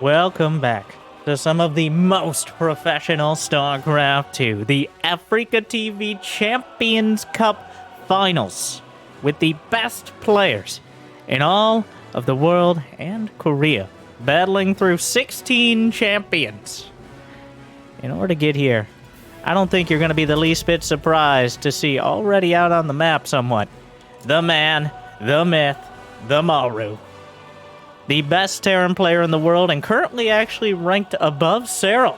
Welcome back to some of the most professional StarCraft 2, the AfreecaTV Champions Cup Finals, with the best players in all of the world and Korea, battling through 16 champions. In order to get here, I don't think you're going to be the least bit surprised to see already out on the map somewhat, the man, the myth, the Maru. The best Terran player in the world and currently actually ranked above Cyril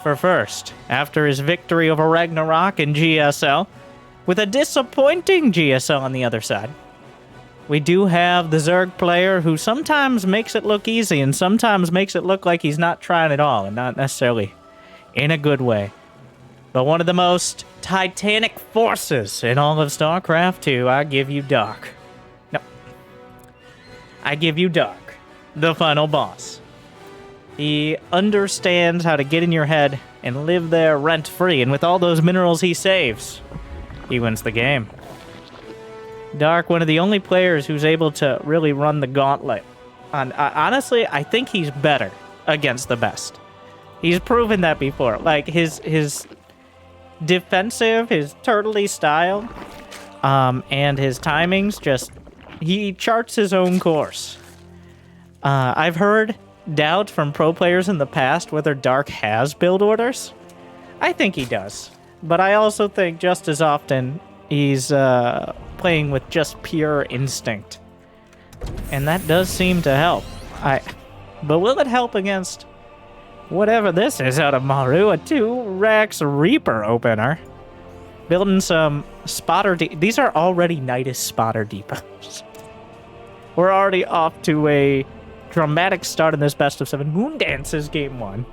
for first after his victory over Ragnarok in GSL, with a disappointing GSL on the other side. We do have the Zerg player who sometimes makes it look easy and sometimes makes it look like he's not trying at all, and not necessarily in a good way. But one of the most titanic forces in all of StarCraft 2, I give you Dark. No. I give you Dark, the final boss. He understands how to get in your head and live there rent-free, and with all those minerals he saves, he wins the game. Dark, one of the only players who's able to really run the gauntlet. Honestly, I think he's better against the best. He's proven that before. Like, his defensive, his turtley style, and his timings, just, he charts his own course. I've heard doubt from pro players in the past whether Dark has build orders. I think he does, but I also think just as often he's playing with just pure instinct, and that does seem to help. But will it help against whatever this is out of Maru? A 2-Rex Reaper opener. Building some spotter... These are already Nidus spotter depots. We're already off to a dramatic start in this best of 7. Moondances game 1.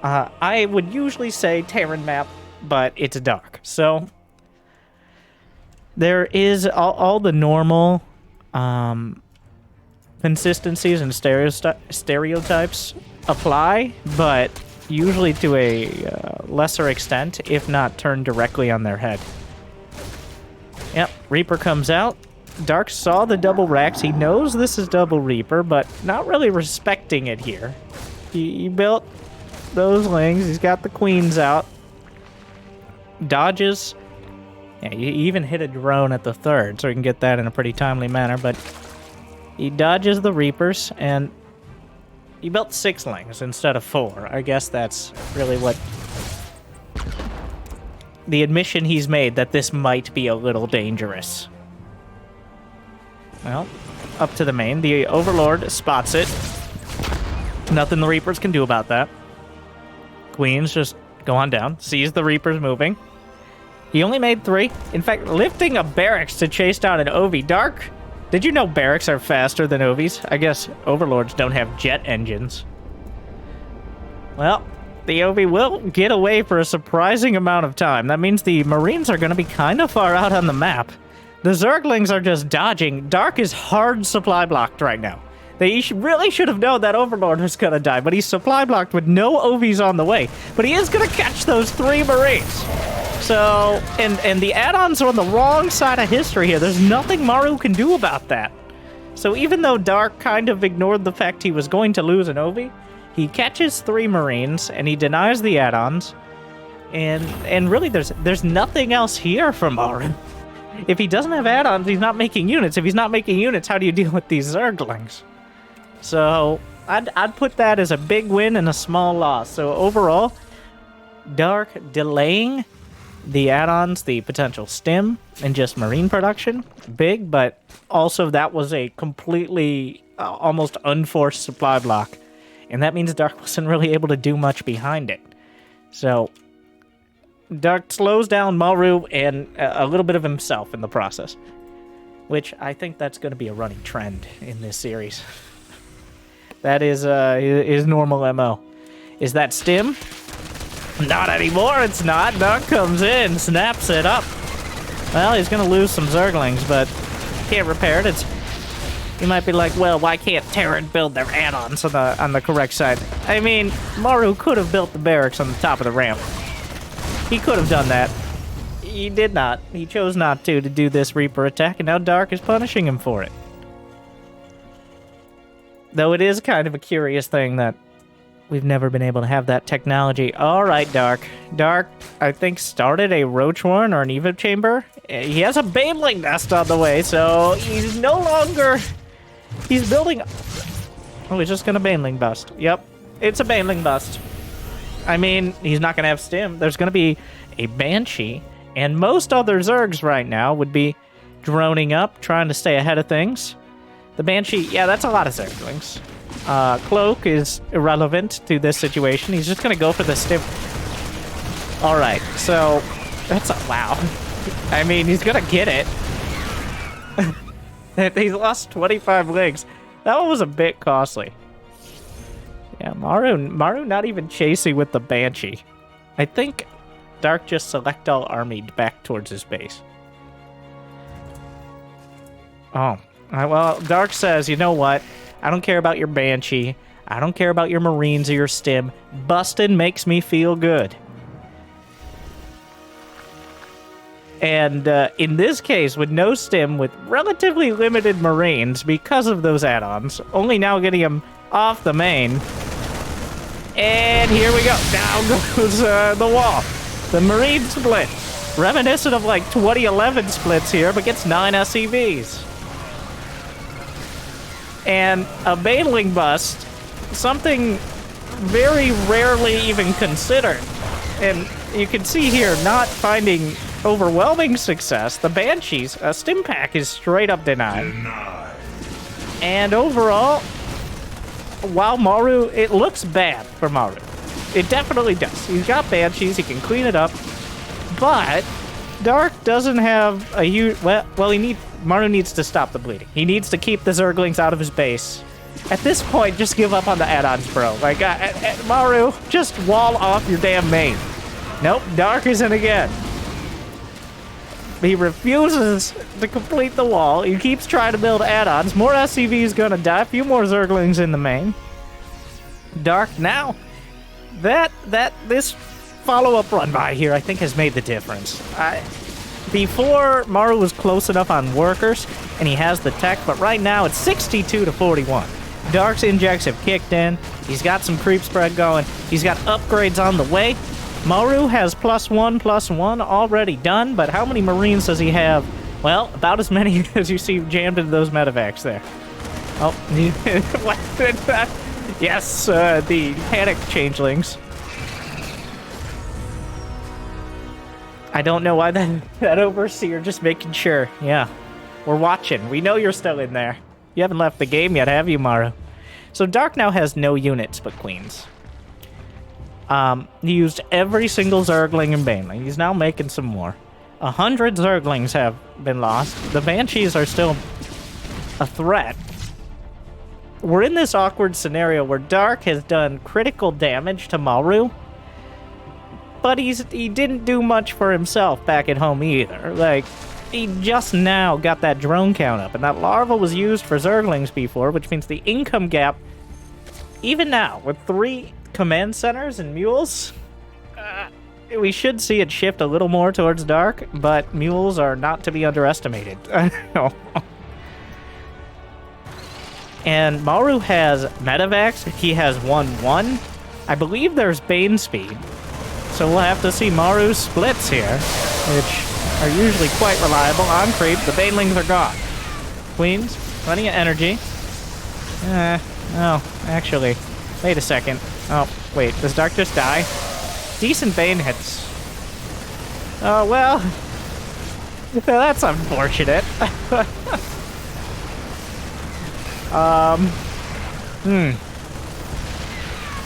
I would usually say Terran map, but it's Dark. So there is all the normal consistencies and stereotypes apply, but usually to a lesser extent, if not turned directly on their head. Yep, Reaper comes out. Dark saw the double Rex. He knows this is double Reaper, but not really respecting it here. He built those lings. He's got the queens out. Dodges. Yeah, he even hit a drone at the third, so he can get that in a pretty timely manner, but he dodges the Reapers, and he built 6 lings instead of 4. I guess that's really what the admission he's made, that this might be a little dangerous. Well, up to the main. The Overlord spots it. Nothing the Reapers can do about that. Queens just go on down. Sees the Reapers moving. He only made 3. In fact, lifting a barracks to chase down an Ovi. Dark, did you know barracks are faster than Ovis? I guess Overlords don't have jet engines. Well, the Ovi will get away for a surprising amount of time. That means the Marines are going to be kind of far out on the map. The Zerglings are just dodging. Dark is hard supply blocked right now. They really should have known that Overlord was going to die, but he's supply blocked with no Ovis on the way. But he is going to catch those 3 Marines. So, and the add-ons are on the wrong side of history here. There's nothing Maru can do about that. So even though Dark kind of ignored the fact he was going to lose an Ovi, he catches 3 Marines, and he denies the add-ons. And really, there's nothing else here for Maru. If he doesn't have add-ons, he's not making units. If he's not making units, how do you deal with these Zerglings? So, I'd put that as a big win and a small loss. So overall, Dark delaying the add-ons, the potential stim, and just Marine production, big, but also that was a completely, almost unforced supply block. And that means Dark wasn't really able to do much behind it. So Dark slows down Maru and a little bit of himself in the process, which I think that's going to be a running trend in this series. That is his normal MO. Is that stim? Not anymore, it's not. Dark comes in, snaps it up. Well, he's going to lose some Zerglings, but can't repair it. You might be like, well, why can't Terran build their add-ons on the correct side? I mean, Maru could have built the barracks on the top of the ramp. He could have done that. He did not. He chose not to do this Reaper attack, and now Dark is punishing him for it. Though it is kind of a curious thing that we've never been able to have that technology. All right, Dark. Dark, I think, started a Roach Warren or an Evo Chamber. He has a Baneling Nest on the way, so he's no longer... He's building... Oh, he's just gonna Baneling bust. Yep, it's a Baneling bust. I mean, he's not gonna have Stim. There's gonna be a Banshee, and most other Zergs right now would be droning up, trying to stay ahead of things. The Banshee, yeah, that's a lot of Zerglings. Cloak is irrelevant to this situation. He's just gonna go for the Stim. Alright, so that's a... Wow. I mean, he's gonna get it. He's lost 25 legs. That one was a bit costly. Yeah, Maru not even chasing with the Banshee. I think Dark just select all armied back towards his base. Oh, well, Dark says, you know what? I don't care about your Banshee. I don't care about your Marines or your Stim. Bustin' makes me feel good. And in this case, with no Stim, with relatively limited Marines because of those add-ons, only now getting him off the main. And here we go. Down goes the wall. The Marine split. Reminiscent of like 2011 splits here, but gets 9 SCVs. And a Baneling bust, something very rarely even considered. And you can see here, not finding overwhelming success. The Banshees, a Stim pack is straight up denied. And overall, while Maru, it looks bad for Maru. It definitely does. He's got Banshees, he can clean it up. But Dark doesn't have a huge... Well, Maru needs to stop the bleeding. He needs to keep the Zerglings out of his base. At this point, just give up on the add-ons, bro. Like, Maru, just wall off your damn main. Nope, Dark isn't again. He refuses to complete the wall. He keeps trying to build add-ons. More SCVs gonna die. A few more Zerglings in the main. Dark now. This follow-up run by here, I think, has made the difference. Before, Maru was close enough on workers, and he has the tech, but right now it's 62 to 41. Dark's injects have kicked in. He's got some creep spread going. He's got upgrades on the way. Maru has +1/+1 already done, but how many Marines does he have? Well, about as many as you see jammed into those medevacs there. Oh, what did that? Yes, the panic changelings. I don't know why that overseer, just making sure. Yeah, we're watching. We know you're still in there. You haven't left the game yet, have you, Maru? So Dark now has no units but queens. He used every single Zergling and Baneling. He's now making some more. 100 Zerglings have been lost. The Banshees are still a threat. We're in this awkward scenario where Dark has done critical damage to Maru, but he didn't do much for himself back at home either. Like, he just now got that drone count up, and that larva was used for Zerglings before, which means the income gap, even now, with 3 command centers and mules, we should see it shift a little more towards Dark, but mules are not to be underestimated. And Maru has medevacs. He has 1/1. I believe there's Bane speed. So we'll have to see Maru's splits here, which are usually quite reliable. On creep, the Banelings are gone. Queens, plenty of energy. Oh, actually, wait a second. Oh, wait, does Dark just die? Decent Bane hits. Oh, well, that's unfortunate.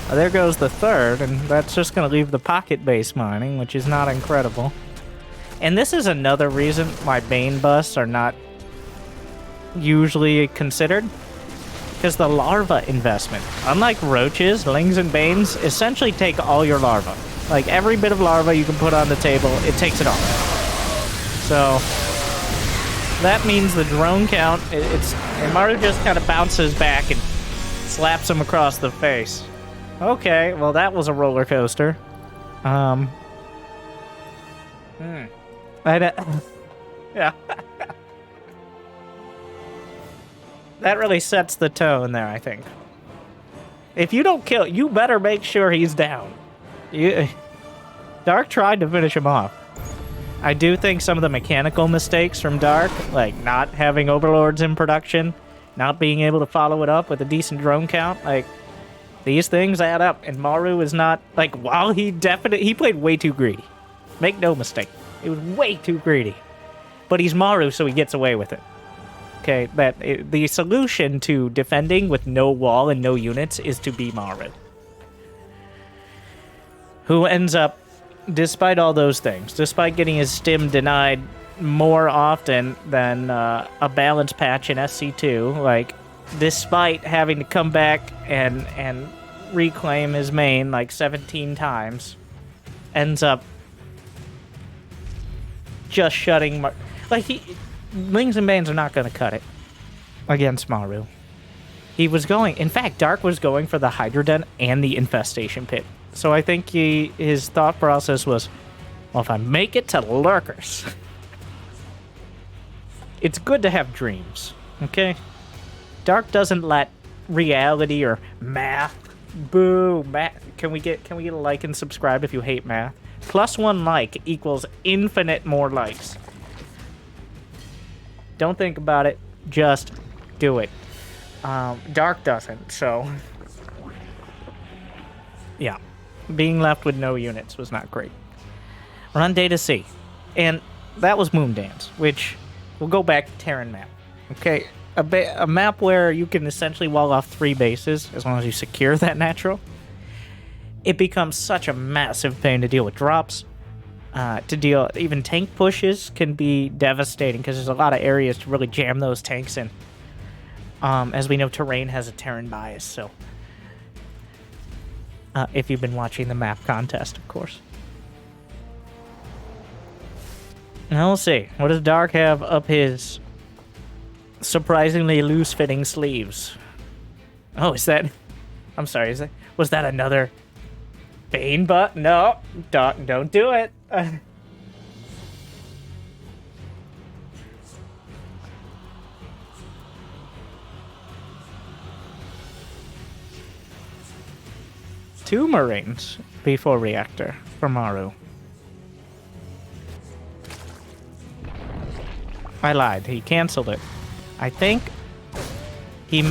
There goes the third, and that's just going to leave the pocket base mining, which is not incredible. And this is another reason why Bane busts are not usually considered. Because the larva investment, unlike roaches, lings, and banes, essentially take all your larva. Like, every bit of larva you can put on the table, it takes it all. So, that means the drone count, and Maru just kind of bounces back and slaps him across the face. Okay, well, that was a roller coaster. Yeah. That really sets the tone there, I think. If you don't kill, you better make sure he's down. Dark tried to finish him off. I do think some of the mechanical mistakes from Dark, like not having overlords in production, not being able to follow it up with a decent drone count, like, these things add up, and Maru is not, like, while he played way too greedy. Make no mistake. It was way too greedy. But he's Maru, so he gets away with it. Okay, the solution to defending with no wall and no units is to be Maru. Who ends up, despite all those things, despite getting his stim denied more often than a balance patch in SC2, like, despite having to come back and reclaim his main like 17 times, ends up just shutting Lings and Banes are not going to cut it against Maru. He was going, in fact, Dark was going for the Hydra Den and the Infestation Pit. So I think his thought process was, well, if I make it to Lurkers, it's good to have dreams, okay? Dark doesn't let reality or math, boo, math. Can we get a like and subscribe if you hate math? +1 like equals infinite more likes. Don't think about it, just do it. Dark doesn't, so yeah. Being left with no units was not great. We're on Data C, and that was Moondance, which we'll go back to Terran map. Okay, a map where you can essentially wall off 3 bases as long as you secure that natural. It becomes such a massive pain to deal with drops. Even tank pushes can be devastating because there's a lot of areas to really jam those tanks in. As we know, Terran has a Terran bias, so if you've been watching the map contest, of course. Now we'll see. What does Dark have up his surprisingly loose-fitting sleeves? Oh, is that... I'm sorry, was that another Bane butt? No, don't do it. Two Marines before reactor for Maru. I lied. He canceled it. I think he...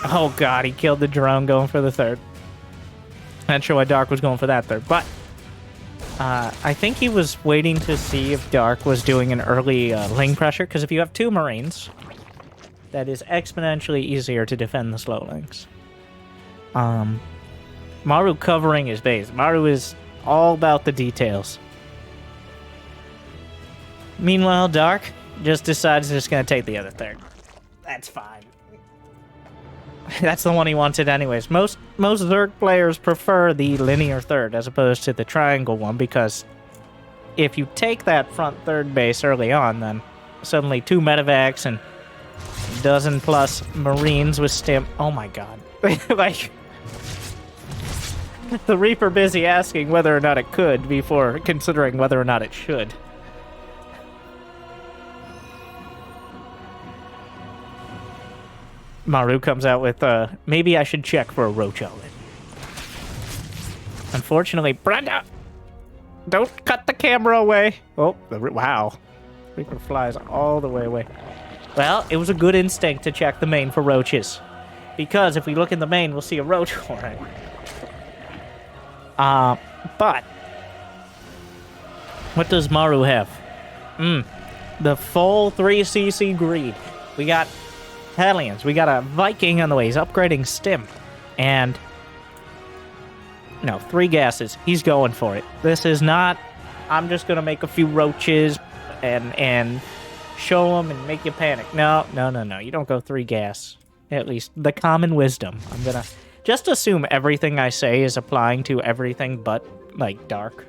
Oh god, he killed the drone going for the third. Not sure why Dark was going for that third, but I think he was waiting to see if Dark was doing an early Ling pressure, because if you have 2 Marines, that is exponentially easier to defend the slow Lings. Maru covering his base. Maru is all about the details. Meanwhile, Dark just decides he's going to take the other third. That's fine. That's the one he wanted anyways. Most Zerg players prefer the linear third as opposed to the triangle one, because if you take that front third base early on, then suddenly 2 medevacs and a dozen plus Marines with stim. Oh my god. Like, the Reaper busy asking whether or not it could before considering whether or not it should. Maru comes out with, maybe I should check for a roach outlet. Unfortunately, Brenda! Don't cut the camera away! Oh, wow. Reaper flies all the way away. Well, it was a good instinct to check the main for roaches. Because if we look in the main, we'll see a roach already. But what does Maru have? The full 3cc greed. We got Hellions. We got a Viking on the way. He's upgrading stim. And no, 3 gases. He's going for it. This is not, I'm just going to make a few roaches and show them and make you panic. No. You don't go 3 gas. At least the common wisdom. I'm going to just assume everything I say is applying to everything but, like, Dark.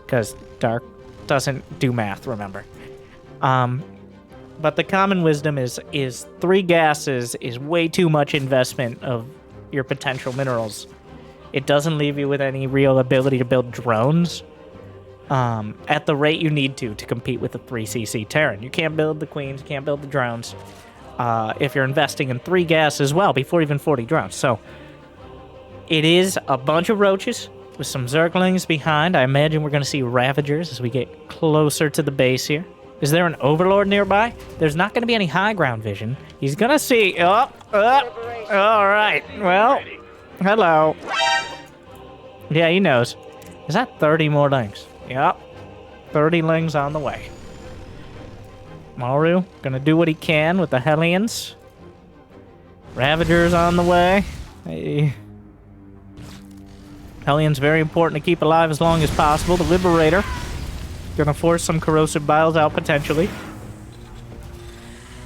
Because Dark doesn't do math, remember. But the common wisdom is 3 gases is way too much investment of your potential minerals. It doesn't leave you with any real ability to build drones at the rate you need to compete with the 3cc Terran. You can't build the queens, you can't build the drones. if you're investing in 3 gas as well before even 40 drones. So it is a bunch of roaches with some Zerglings behind. I imagine we're going to see Ravagers as we get closer to the base here. Is there an Overlord nearby? There's not going to be any high ground vision. He's going to see... all right. Well, hello. Yeah, he knows. Is that 30 more lings? Yep. 30 lings on the way. Maru going to do what he can with the Hellions. Ravagers on the way. Hey. Hellions very important to keep alive as long as possible. The Liberator gonna force some corrosive biles out potentially.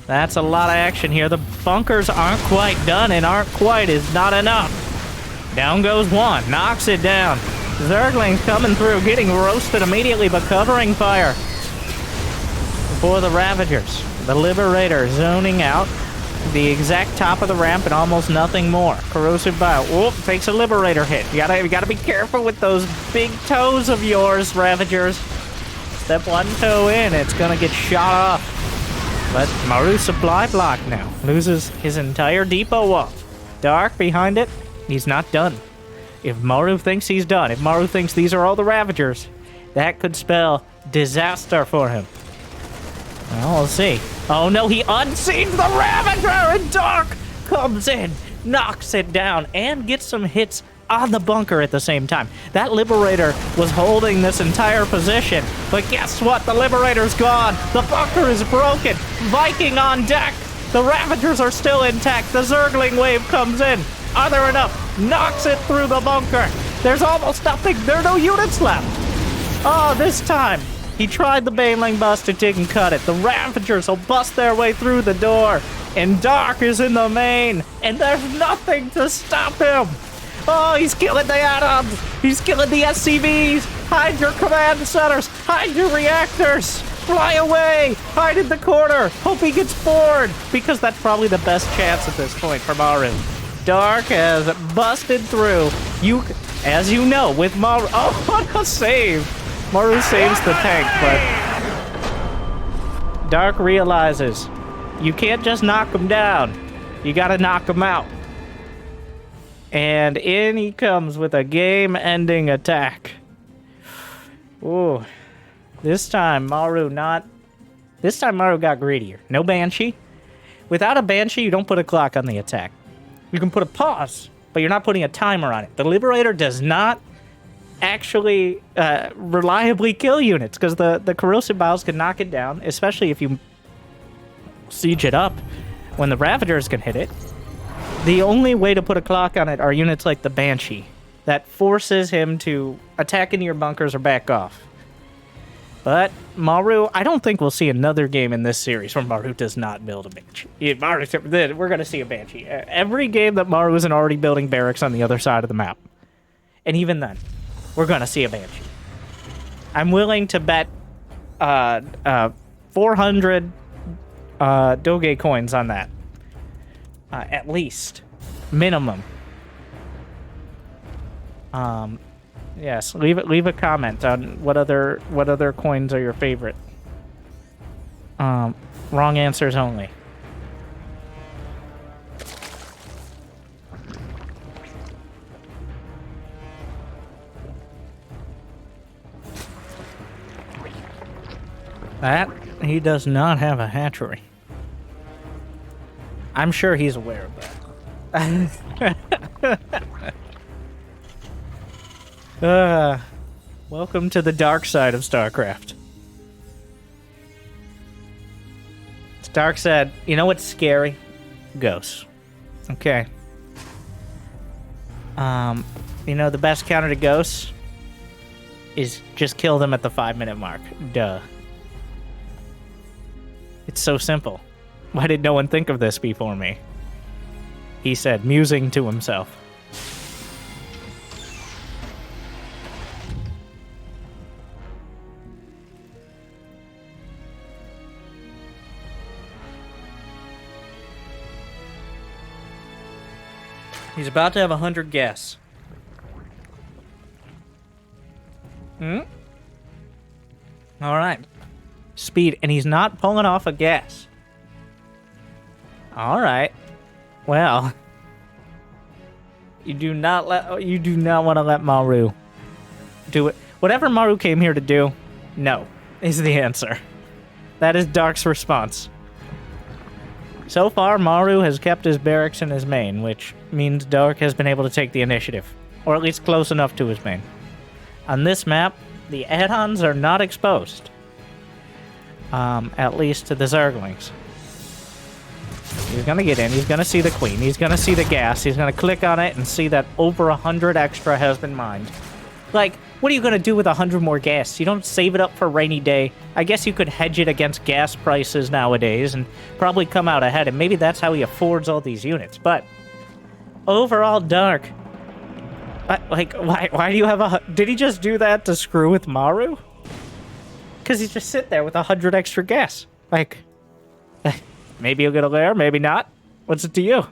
That's a lot of action here. The bunkers aren't quite done, and aren't quite is not enough. Down goes one, knocks it down. Zerglings coming through, getting roasted immediately, but covering fire for the Ravagers. The Liberator zoning out the exact top of the ramp and almost nothing more. Corrosive bile. Whoop, takes a Liberator hit. You gotta be careful with those big toes of yours, Ravagers. Step one toe in, it's gonna get shot off. But Maru's supply block now. Loses his entire depot wall. Dark behind it. He's not done. If Maru thinks he's done, if Maru thinks these are all the Ravagers, that could spell disaster for him. Well, we'll see. Oh no, he unseats the Ravager, and Dark comes in, knocks it down, and gets some hits on the bunker at the same time. That Liberator was holding this entire position, but guess what? The Liberator's gone. The bunker is broken. Viking on deck. The Ravagers are still intact. The Zergling wave comes in. Are there enough? Knocks it through the bunker. There's almost nothing. There are no units left. Oh, this time he tried the Baneling bust, it didn't cut it. The Ravagers will bust their way through the door, and Dark is in the main, and there's nothing to stop him. Oh, he's killing the atoms. He's killing the SCVs. Hide your command centers. Hide your reactors. Fly away. Hide in the corner. Hope he gets bored, because that's probably the best chance at this point for Maru. Dark has busted through. As you know, with Maru... Oh, what a save. Maru saves the tank, but Dark realizes you can't just knock him down. You gotta knock him out. And in he comes with a game-ending attack. Ooh. This time Maru got greedier. No Banshee. Without a Banshee, you don't put a clock on the attack. You can put a pause, but you're not putting a timer on it. The Liberator does not actually reliably kill units, because the corrosive biles can knock it down, especially if you siege it up when the Ravagers can hit it. The only way to put a clock on it are units like the Banshee that forces him to attack into your bunkers or back off. But Maru, I don't think we'll see another game in this series where Maru does not build a Banshee. We're going to see a Banshee. Every game that Maru isn't already building barracks on the other side of the map. And even then, we're going to see a Banshee. I'm willing to bet 400 Doge coins on that. At least. Minimum. Yes, leave a comment on what other coins are your favorite. Wrong answers only. That he does not have a hatchery. I'm sure he's aware of that. Welcome to the dark side of StarCraft. Stark said, you know what's scary? Ghosts. Okay. You know the best counter to ghosts is just kill them at the 5-minute mark. Duh. It's so simple. Why did no one think of this before me? He said, musing to himself. He's about to have 100 gas. All right. Speed, and he's not pulling off a gas. All right. Well, you do not want to let Maru do it. Whatever Maru came here to do, no, is the answer. That is Dark's response. So far, Maru has kept his barracks in his main, which means Dark has been able to take the initiative, or at least close enough to his main. On this map, the add-ons are not exposed, at least to the Zerglings. He's gonna get in, he's gonna see the queen, he's gonna see the gas, he's gonna click on it and see that over 100 extra has been mined. Like, what are you gonna do with 100 more gas? You don't save it up for a rainy day. I guess you could hedge it against gas prices nowadays and probably come out ahead, and maybe that's how he affords all these units. But overall, Dark, like, why do you have a... Did he just do that to screw with Maru? Because he's just sit there with 100 extra gas. Like, maybe you'll get a lair, maybe not. What's it to you?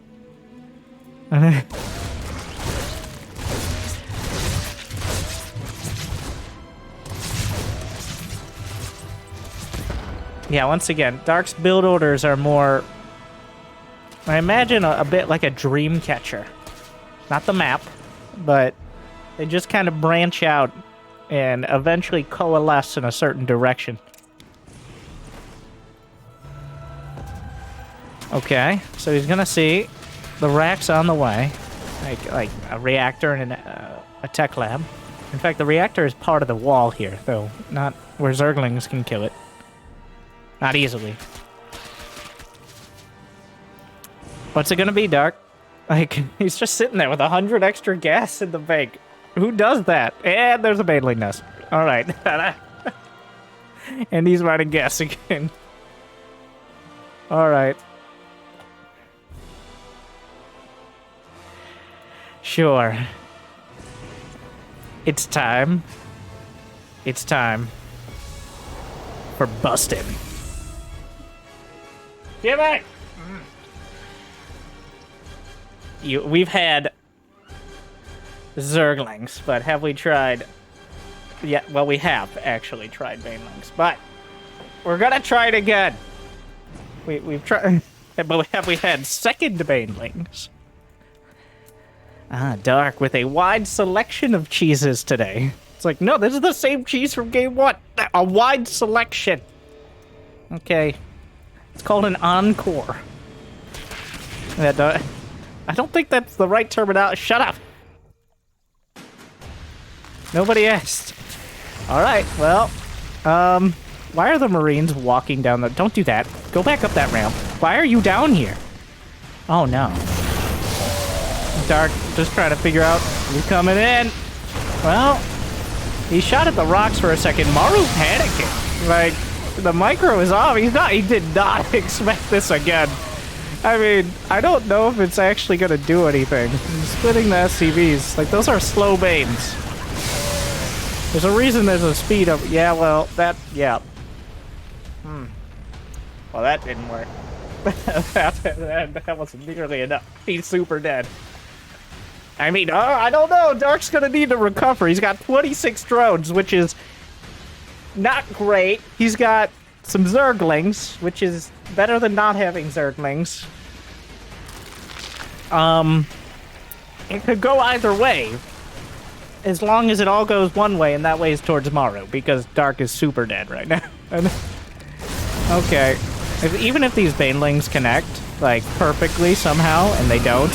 Yeah, once again, Dark's build orders are more, I imagine, a bit like a dream catcher. Not the map, but they just kind of branch out and eventually coalesce in a certain direction. Okay, so he's gonna see the racks on the way, like a reactor and a tech lab. In fact, the reactor is part of the wall here, though not where Zerglings can kill it. Not easily. What's it gonna be, Dark? Like, he's just sitting there with 100 extra gas in the bank. Who does that? And there's a baneling nest. All right. And he's mining gas again. All right. Sure. It's time. It's time for busting. Get back! We've had Zerglings, but have we tried... Yeah, well, we have actually tried Banelings, but we're gonna try it again. We've tried... But have we had second Banelings? Ah, Dark with a wide selection of cheeses today. It's like, no, this is the same cheese from game 1. A wide selection. Okay. It's called an encore. I don't think that's the right terminology. Shut up. Nobody asked. Alright, well, why are the Marines walking down the... Don't do that. Go back up that ramp. Why are you down here? Oh, no. Dark, just trying to figure out who's coming in. Well, he shot at the rocks for a second. Maru's panicking. Like, the micro is off. He did not expect this again. I mean, I don't know if it's actually gonna do anything. Splitting the SCVs, like, those are slow banes. There's a reason there's a speed of... Yeah, well, that... Yeah. Well, that didn't work. that wasn't nearly enough. He's super dead. I mean, I don't know. Dark's gonna need to recover. He's got 26 drones, which is not great. He's got some Zerglings, which is better than not having Zerglings. It could go either way. As long as it all goes one way, and that way is towards Maru, because Dark is super dead right now. Okay. Even if these Banelings connect, like, perfectly somehow, and they don't...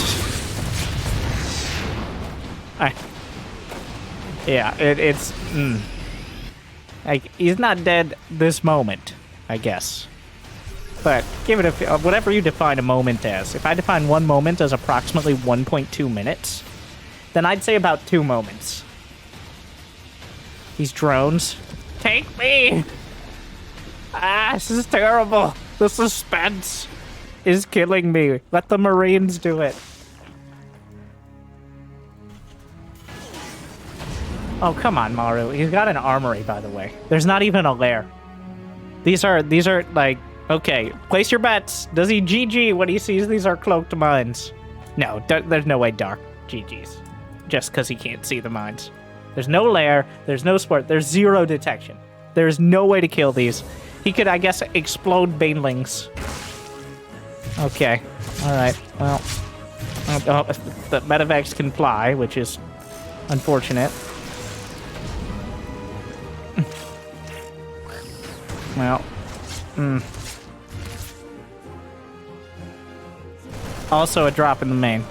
Yeah, it's... Like, he's not dead this moment, I guess. But give it a... whatever you define a moment as. If I define one moment as approximately 1.2 minutes, then I'd say about 2 moments. These drones. Take me! Ah, this is terrible. The suspense is killing me. Let the Marines do it. Oh, come on, Maru. He's got an armory, by the way. There's not even a lair. These are, like... Okay, place your bets. Does he GG when he sees these are cloaked mines? No, there's no way Dark GG's. Just because he can't see the mines. There's no lair. There's no sport. There's 0 detection. There's no way to kill these. He could, I guess, explode Banelings. Okay. Alright, well... Oh, the medevacs can fly, which is unfortunate. Well... Also a drop in the main.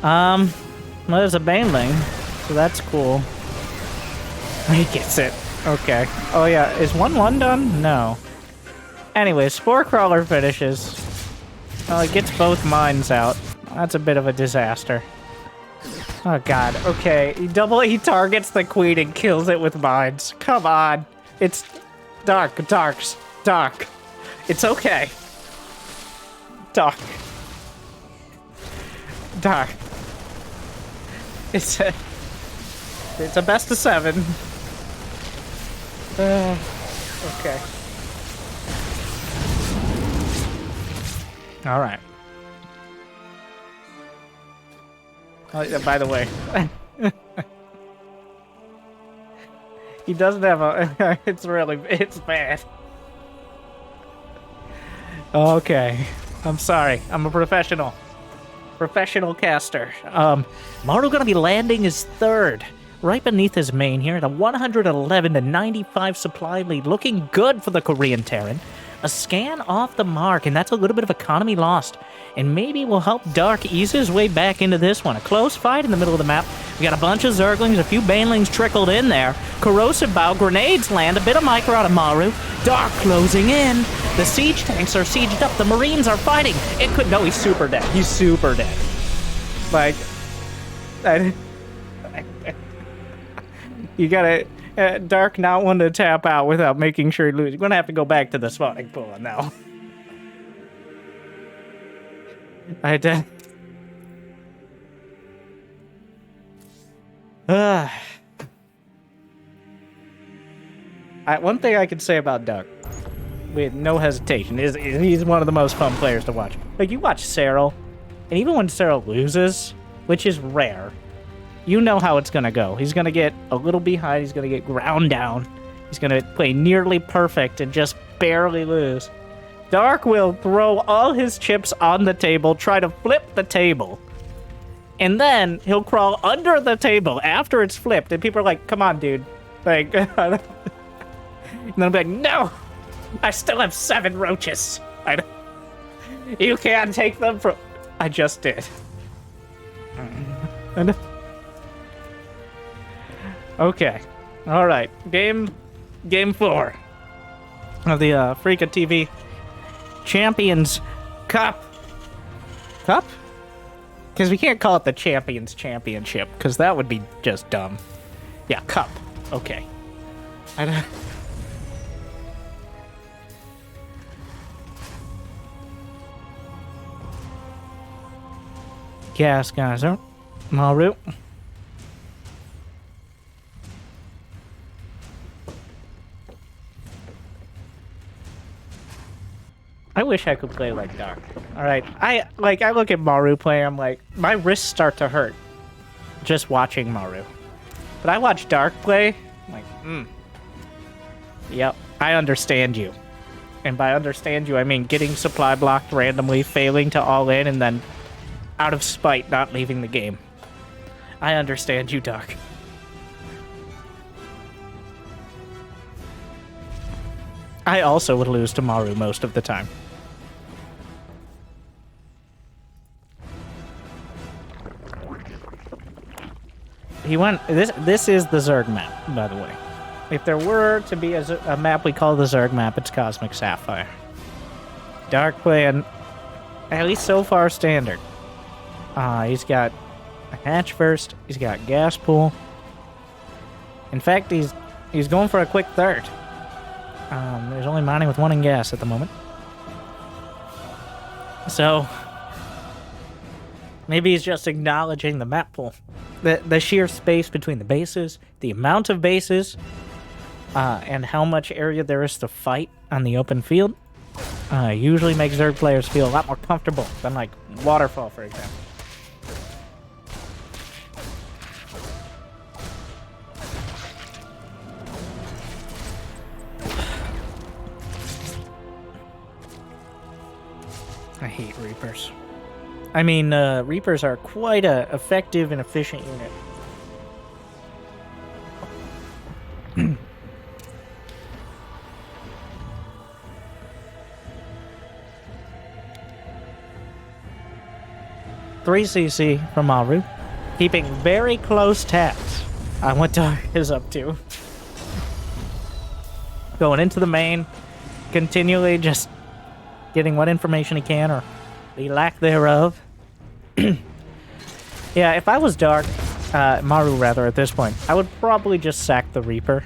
Well, there's a baneling, so that's cool. He gets it. Okay. Oh yeah, is 1-1 done? No. Anyway, Spore Crawler finishes. Well, it gets both mines out. That's a bit of a disaster. Oh god, okay. He targets the queen and kills it with mines. Come on. It's dark. It's okay. Dark. It's a best of 7. Okay. All right. Oh, yeah, by the way, he doesn't have a. It's bad. Okay, I'm sorry. I'm a professional caster. Maru gonna be landing his 3rd. Right beneath his main here, at a 111 to 95 supply lead, looking good for the Korean Terran. A scan off the mark, and that's a little bit of economy lost. And maybe will help Dark ease his way back into this one. A close fight in the middle of the map. We got a bunch of Zerglings, a few Banelings trickled in there. Corrosive Bow, grenades land, a bit of micro out of Maru. Dark closing in. The siege tanks are sieged up, the Marines are fighting. No, he's super dead. He's super dead. Like, you gotta... Dark not one to tap out without making sure he loses. You're gonna have to go back to the spawning pool now. One thing I can say about Dark, with no hesitation, is he's one of the most fun players to watch. Like, you watch Cyril, and even when Cyril loses, which is rare, you know how it's going to go. He's going to get a little behind. He's going to get ground down. He's going to play nearly perfect and just barely lose. Dark will throw all his chips on the table, try to flip the table. And then he'll crawl under the table after it's flipped. And people are like, come on, dude. Like, and then I'll be like, no! I still have 7 roaches. You can't take them from... I just did. Okay. Alright. Game 4 of the AfreecaTV Champions Cup. Cup? Because we can't call it the Champions Championship, because that would be just dumb. Yeah, Cup. Okay. Gas Geyser. Maru. I wish I could play like Dark. Alright, I look at Maru play, I'm like, my wrists start to hurt just watching Maru. But I watch Dark play, I'm like, yep, I understand you. And by understand you, I mean getting supply blocked randomly, failing to all in, and then out of spite, not leaving the game. I understand you, Dark. I also would lose to Maru most of the time. He went... This is the Zerg map, by the way. If there were to be a map we call the Zerg map, it's Cosmic Sapphire. Dark playing, at least so far, standard. He's got a hatch first. He's got gas pool. In fact, he's going for a quick 3rd. There's only mining with 1 in gas at the moment. So, maybe he's just acknowledging the map pool. The sheer space between the bases, the amount of bases, and how much area there is to fight on the open field, usually makes Zerg players feel a lot more comfortable than, like, Waterfall, for example. hate Reapers. I mean, Reapers are quite a effective and efficient unit. 3 CC from Maru, keeping very close tabs on what Dark is up to. Going into the main, continually just getting what information he can, or the lack thereof. Yeah, if I was Dark, Maru rather, at this point, I would probably just sack the Reaper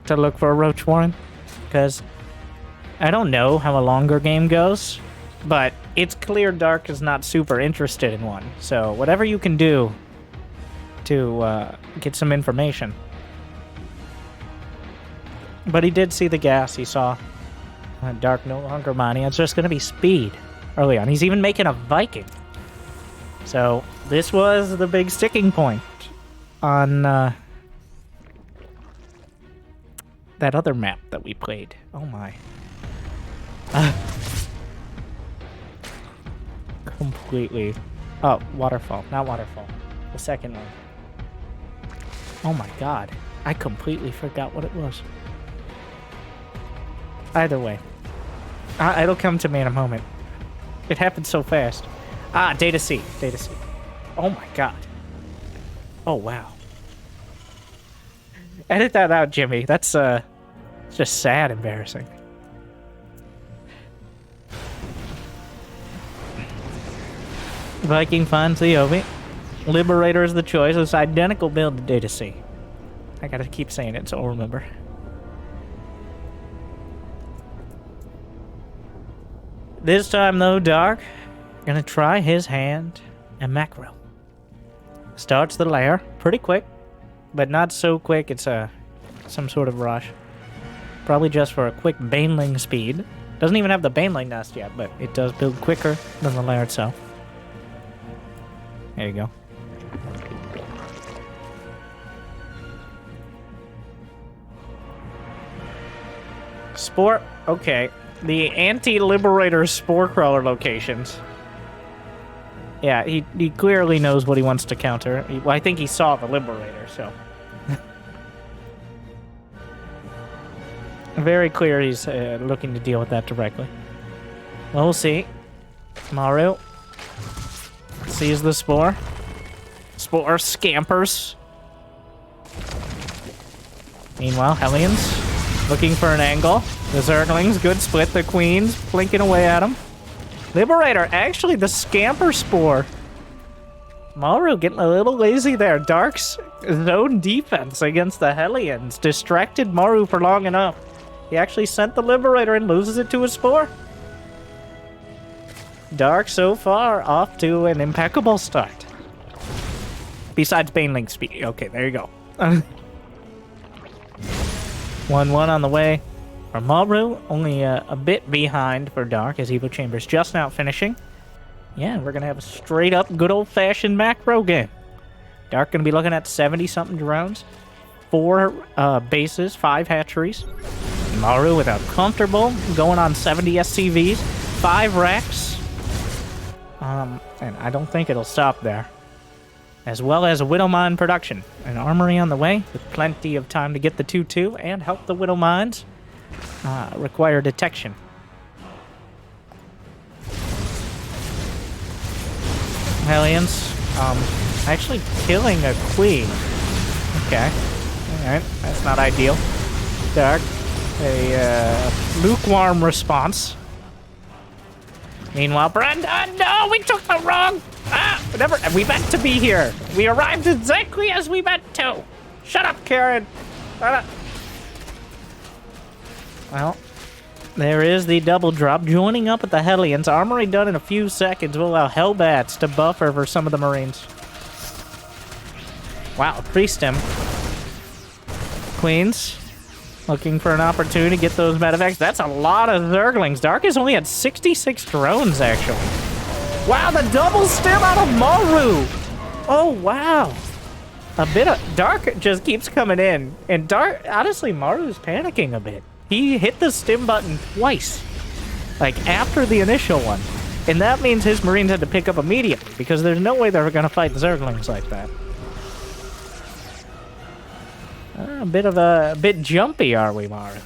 to look for a Roach Warren, because I don't know how a longer game goes, but it's clear Dark is not super interested in one, so whatever you can do to get some information. But he did see the gas, he saw Dark no longer money. It's just going to be speed early on. He's even making a Viking. So this was the big sticking point on that other map that we played. Oh my. Completely. Oh, waterfall. Not waterfall. The second one. Oh my god. I completely forgot what it was. Either way. It'll come to me in a moment. It happened so fast. Data C. Data C. Oh my god. Oh wow. Edit that out, Jimmy. That's just sad embarrassing. Viking finds the Obi. Liberator is the choice. It's identical build to Data C. I gotta keep saying it so I'll remember. This time though, Dark gonna try his hand at macro. Starts the lair pretty quick, but not so quick it's some sort of rush. Probably just for a quick baneling speed. Doesn't even have the baneling nest yet, but it does build quicker than the lair itself. There you go. Spore, okay. The anti-liberator spore crawler locations. Yeah, he clearly knows what he wants to counter. Well, I think he saw the liberator, so. Very clear he's looking to deal with that directly. Well, we'll see. Maru sees the spore. Spore scampers. Meanwhile, Hellions looking for an angle. The Zerglings, good split. The Queens blinking away at him. Liberator, actually the scamper spore. Maru getting a little lazy there. Dark's zone defense against the Hellions distracted Maru for long enough. He actually sent the Liberator and loses it to a spore. Dark so far off to an impeccable start. Besides Baneling speed. Okay, there you go. 1-1 on the way for Maru. Only a bit behind for Dark as Evo Chambers just now finishing. Yeah, we're going to have a straight up good old fashioned macro game. Dark going to be looking at 70-something drones. 4 bases, 5 hatcheries. Maru without comfortable, going on 70 SCVs, 5 racks. And I don't think it'll stop there. As well as a Widowmine production. An armory on the way, with plenty of time to get the 2-2 and help the Widowmines require detection. Hellions, actually killing a queen. Okay. Alright, that's not ideal. Dark, a lukewarm response. Meanwhile, Brandon, no, we took the wrong. Whatever. We meant to be here. We arrived exactly as we meant to. Shut up, Karen. Well, there is the double drop. Joining up with the Hellions. Armory done in a few seconds will allow Hellbats to buffer for some of the Marines. Wow, priest him. Queens. Looking for an opportunity to get those medevacs. That's a lot of Zerglings. Dark has only had 66 drones, actually. Wow, the double stim out of Maru! Oh, wow. A bit of... Dark just keeps coming in. And Dark... Honestly, Maru's panicking a bit. He hit the stim button twice. Like, after the initial one. And that means his Marines had to pick up immediately, because there's no way they're going to fight Zerglings like that. A bit jumpy, are we, Maru?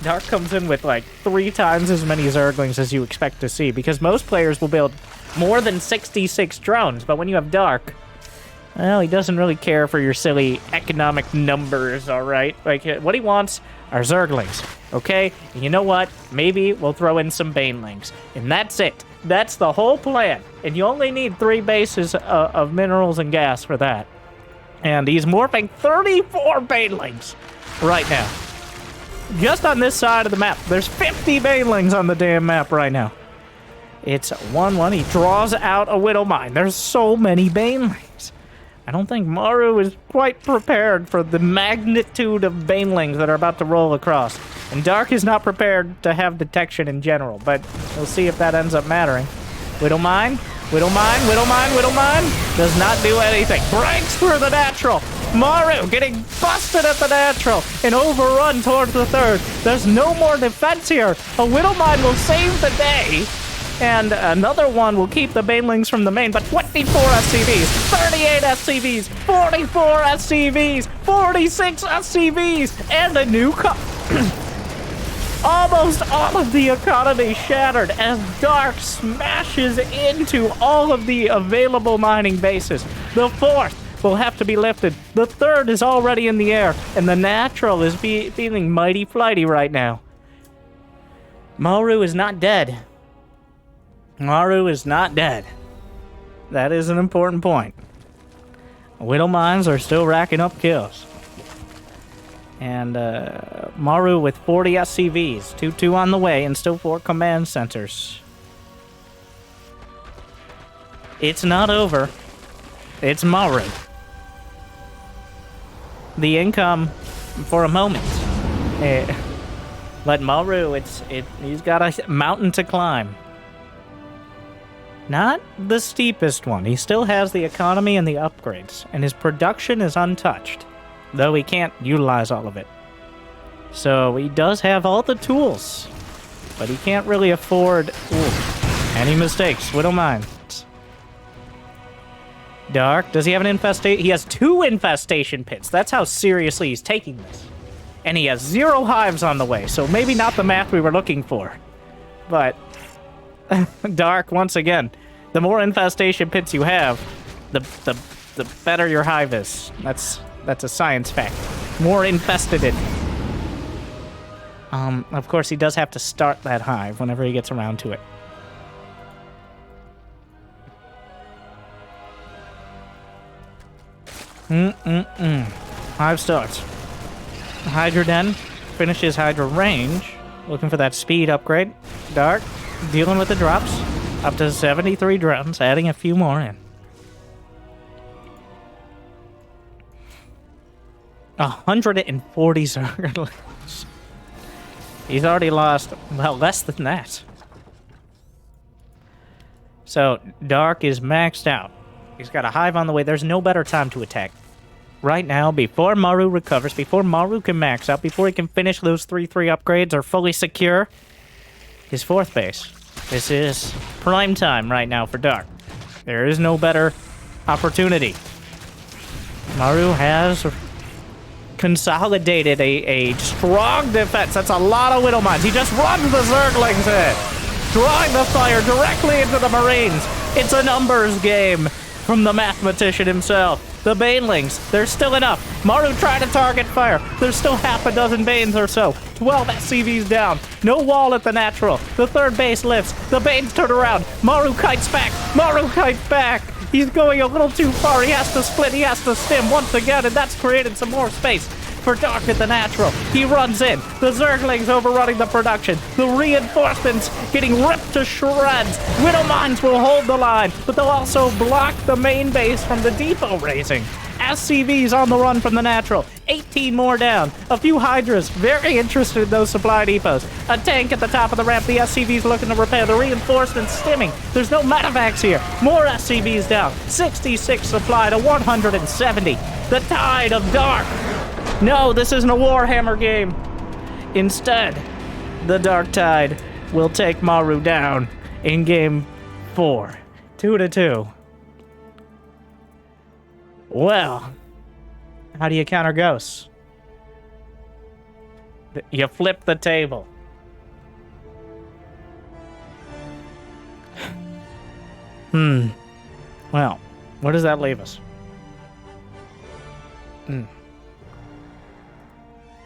Dark comes in with like 3 times as many Zerglings as you expect to see, because most players will build more than 66 drones, but when you have Dark, well, he doesn't really care for your silly economic numbers, alright? Like, what he wants are Zerglings, okay? And you know what? Maybe we'll throw in some Banelings, and that's it. That's the whole plan, and you only need 3 bases of minerals and gas for that. And he's morphing 34 Banelings right now. Just on this side of the map. There's 50 Banelings on the damn map right now. It's 1-1. He draws out a Widow Mine. There's so many Banelings. I don't think Maru is quite prepared for the magnitude of Banelings that are about to roll across. And Dark is not prepared to have detection in general, but we'll see if that ends up mattering. Widow Mine, Widow Mine, Widow Mine, Widow Mine. Does not do anything. Breaks through the natural. Maru getting busted at the natural and overrun towards the third. There's no more defense here. A Widow Mine will save the day. And another one will keep the Banelings from the main, but 24 SCVs, 38 SCVs, 44 SCVs, 46 SCVs, and a new almost all of the economy shattered as Dark smashes into all of the available mining bases. The fourth will have to be lifted. The third is already in the air, and the natural is feeling mighty flighty right now. Maru is not dead. Maru is not dead. That is an important point. Widow Mines are still racking up kills. And Maru with 40 SCVs, 2-2 on the way, and still 4 command centers. It's not over. It's Maru. The income for a moment. But Maru, he's got a mountain to climb. Not the steepest one. He still has the economy and the upgrades, and his production is untouched, though he can't utilize all of it. So he does have all the tools, but he can't really afford any mistakes. Widow Mines. Dark, does he have an infestation? He has 2 infestation pits. That's how seriously he's taking this. And he has 0 hives on the way, so maybe not the math we were looking for. But Dark, once again, the more infestation pits you have, the better your hive is. That's a science fact. More infested it. Of course, he does have to start that hive whenever he gets around to it. Hive starts. Hydra Den finishes Hydra range. Looking for that speed upgrade. Dark, dealing with the drops. Up to 73 drones, adding a few more in. 140 Zerglings. He's already lost, well, less than that. So, Dark is maxed out. He's got a hive on the way. There's no better time to attack. Right now, before Maru recovers, before Maru can max out, before he can finish those 3-3 upgrades or fully secure his 4th base. This is prime time right now for Dark. There is no better opportunity. Maru has consolidated a strong defense. That's a lot of Widow Mines. He just runs the Zerglings in, drawing the fire directly into the Marines. It's a numbers game from the mathematician himself. The Banelings, there's still enough. Maru tried to target fire. There's still half a dozen Banes or so. 12 SCVs down. No wall at the natural. The 3rd base lifts. The Banes turn around. Maru kites back. Maru kites back. He's going a little too far. He has to split. He has to stim once again, and that's created some more space for Dark at the natural. He runs in. The Zerglings overrunning the production. The reinforcements getting ripped to shreds. Widow Mines will hold the line, but they'll also block the main base from the depot raising. SCVs on the run from the natural. 18 more down. A few Hydras very interested in those supply depots. A tank at the top of the ramp. The SCVs looking to repair. The reinforcements stimming. There's no medevacs here. More SCVs down. 66 supply to 170. The tide of Dark. No, this isn't a Warhammer game. Instead, the Dark Tide will take Maru down in game 4. 2-2. Well, how do you counter ghosts? You flip the table. Well, where does that leave us?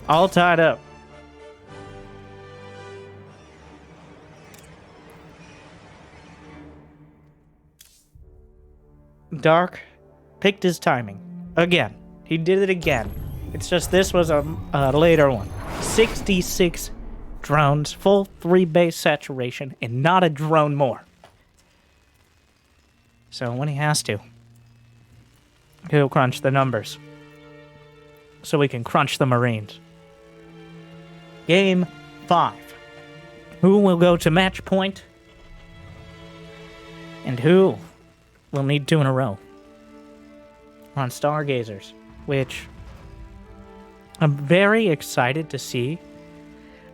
All tied up. Dark picked his timing. Again. He did it again. It's just this was a later one. 66 drones, full 3 base saturation, and not a drone more. So when he has to, he'll crunch the numbers. So we can crunch the Marines. Game 5. Who will go to match point? And who will need 2 in a row? On Stargazers, which I'm very excited to see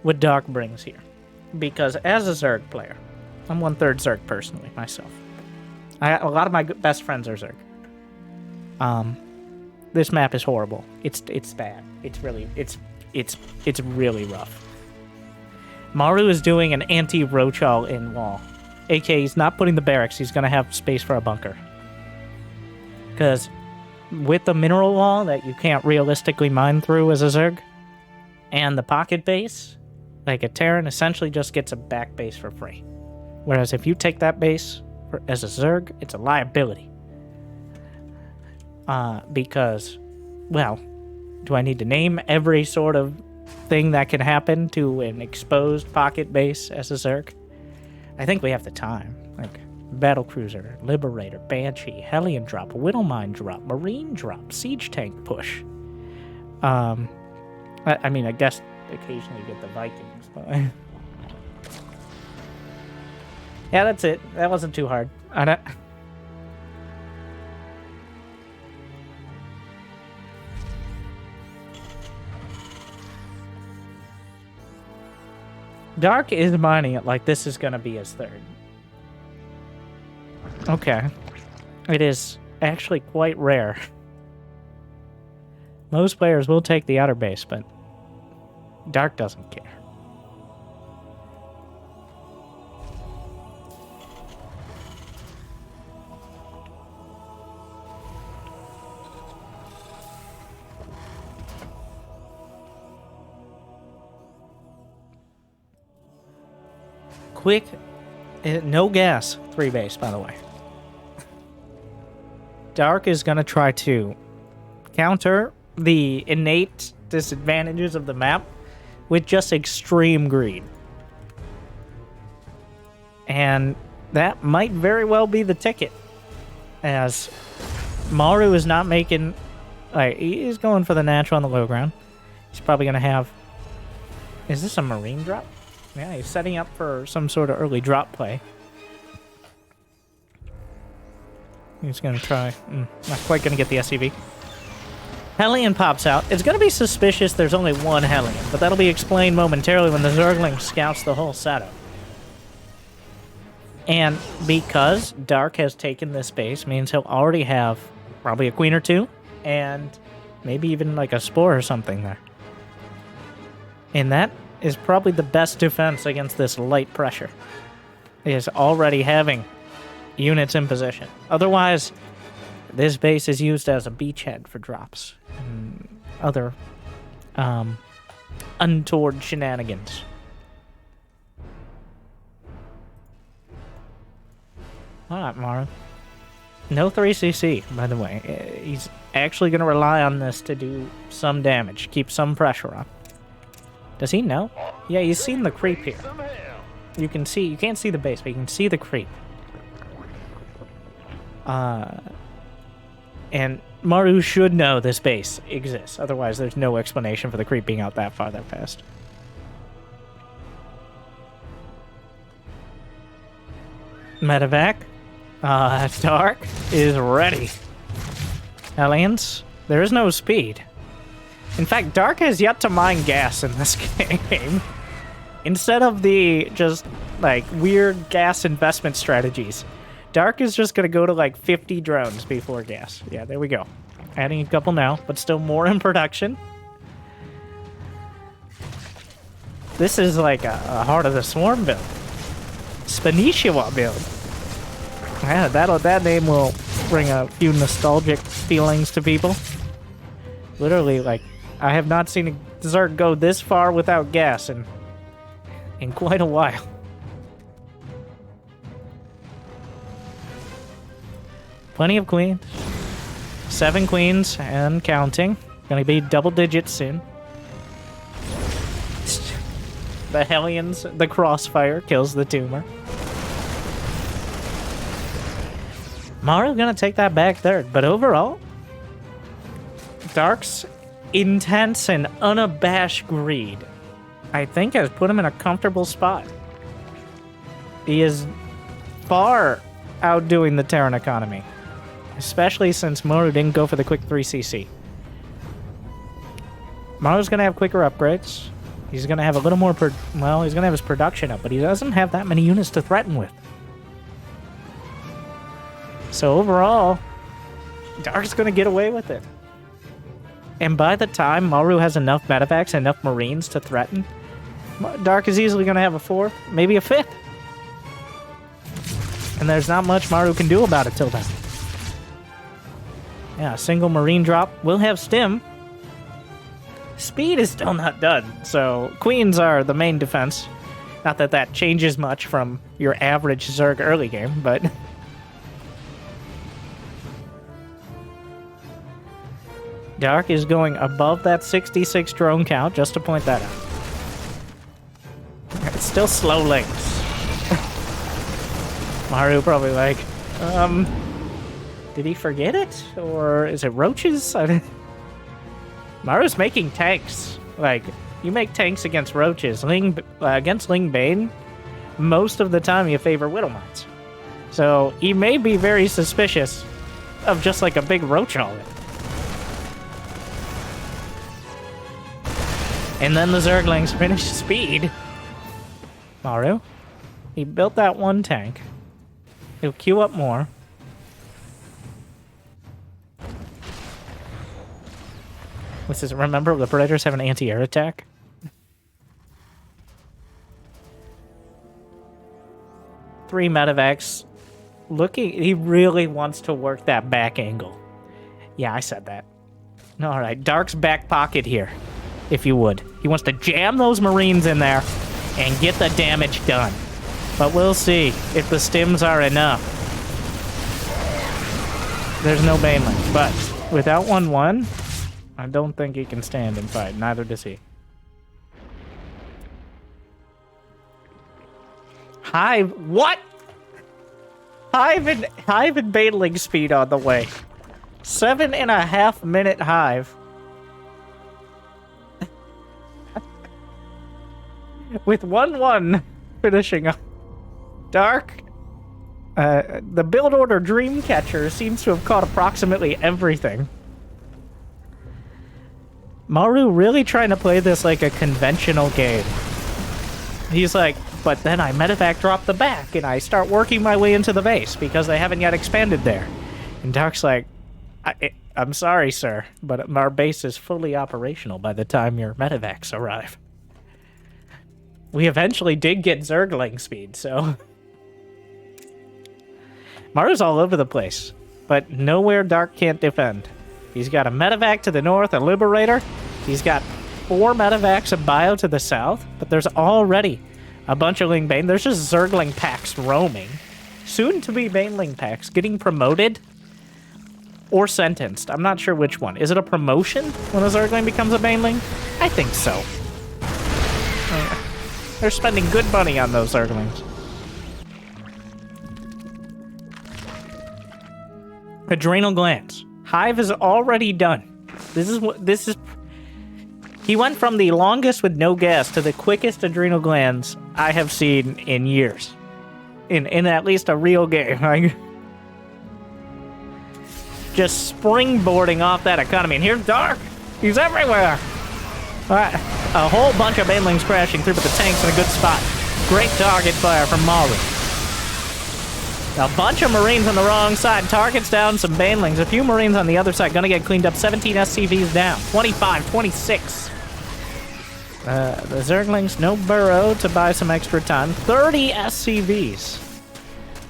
what Dark brings here. Because as a Zerg player, I'm 1/3 Zerg personally, myself. A lot of my best friends are Zerg. This map is horrible. It's bad. It's really rough. Maru is doing an anti-roach all-in wall. AK, he's not putting the barracks. He's going to have space for a bunker. Because with the mineral wall that you can't realistically mine through as a Zerg, and the pocket base, like a Terran essentially just gets a back base for free. Whereas if you take that base as a Zerg, it's a liability. Because, well, do I need to name every sort of thing that can happen to an exposed pocket base as a Zerg? I think we have the time. Like, Battlecruiser, Liberator, Banshee, Hellion drop, Widowmine drop, Marine drop, Siege tank push. I mean, I guess occasionally you get the Vikings, but... yeah, that's it. That wasn't too hard. Dark is mining it like this is going to be his 3rd. Okay. It is actually quite rare. Most players will take the outer base, but Dark doesn't care. Quick, no gas, 3 base, by the way. Dark is going to try to counter the innate disadvantages of the map with just extreme greed. And that might very well be the ticket, as Maru is not making... Like, he's going for the natural on the low ground. He's probably going to have... Is this a Marine drop? Yeah, he's setting up for some sort of early drop play. He's going to try. Not quite going to get the SCV. Hellion pops out. It's going to be suspicious there's only one Hellion, but that'll be explained momentarily when the Zergling scouts the whole setup. And because Dark has taken this base, means he'll already have probably a Queen or 2, and maybe even like a Spore or something there. And that is probably the best defense against this light pressure, is already having units in position. Otherwise, this base is used as a beachhead for drops and other untoward shenanigans. Alright, Maru. No 3CC, by the way. He's actually going to rely on this to do some damage, keep some pressure on. Does he know? Yeah, he's seen the creep here. You can see, you can't see the base, but you can see the creep. And Maru should know this base exists. Otherwise, there's no explanation for the creep being out that far that fast. Medevac. Dark is ready. Hellions, there is no speed. In fact, Dark has yet to mine gas in this game. Instead of the just, like, weird gas investment strategies Dark is just gonna go to like 50 drones before gas. Yeah, there we go. Adding a couple now, but still more in production. This is like a Heart of the Swarm build. Spanicia build. Yeah, that name will bring a few nostalgic feelings to people. Literally, like, I have not seen a Zerg go this far without gas in quite a while. Plenty of queens. 7 queens and counting. Gonna be double digits soon. The Hellions, the Crossfire kills the tumor. Maru gonna take that back third, but overall, Dark's intense and unabashed greed, I think, has put him in a comfortable spot. He is far outdoing the Terran economy, especially since Maru didn't go for the quick 3cc. Maru's gonna have quicker upgrades. He's gonna have a little more, he's gonna have his production up, but he doesn't have that many units to threaten with. So overall, Dark's gonna get away with it. And by the time Maru has enough medevacs, enough Marines to threaten, Dark is easily gonna have a 4th, maybe a 5th. And there's not much Maru can do about it till then. Yeah, a single Marine drop will have stim. Speed is still not done, so Queens are the main defense. Not that that changes much from your average Zerg early game, but... Dark is going above that 66 drone count, just to point that out. It's still slow links. Maru probably like, did he forget it? Or is it roaches? Maru's making tanks. Like, you make tanks against roaches. Against Ling Bane, most of the time you favor Widow Mines. So, he may be very suspicious of just like a big roach all in. And then the Zerglings finish speed. Maru, he built that one tank. He'll queue up more. This is, remember, the Predators have an anti-air attack? Three medevacs. He really wants to work that back angle. Yeah, I said that. Alright, Dark's back pocket here, if you would. He wants to jam those Marines in there and get the damage done. But we'll see if the stims are enough. There's no Baneling, but without 1-1, I don't think he can stand and fight. Neither does he. Hive, what? Hive and Baneling speed on the way. 7.5 minute Hive. With 1-1 finishing up. Dark. The build order Dreamcatcher seems to have caught approximately everything. Maru really trying to play this like a conventional game. He's like, but then I medevac drop the back and I start working my way into the base because they haven't yet expanded there. And Dark's like, I'm sorry, sir, but our base is fully operational by the time your medevacs arrive. We eventually did get Zergling speed, so... Maru's all over the place, but nowhere Dark can't defend. He's got a medevac to the north, a Liberator. He's got 4 medevacs of bio to the south, but there's already a bunch of Ling Bane. There's just Zergling packs roaming. Soon to be Baneling packs getting promoted or sentenced. I'm not sure which one. Is it a promotion when a Zergling becomes a Baneling? I think so. They're spending good money on those Zerglings. Adrenal glands. Hive is already done. This is. He went from the longest with no gas to the quickest adrenal glands I have seen in years. In at least a real game. Like, just springboarding off that economy. And here's Dark. He's everywhere. Alright. A whole bunch of Banelings crashing through, but the tank's in a good spot. Great target fire from Maru. A bunch of Marines on the wrong side. Targets down, some Banelings. A few Marines on the other side. Gonna get cleaned up. 17 SCVs down. 25, 26. The Zerglings, no burrow to buy some extra time. 30 SCVs.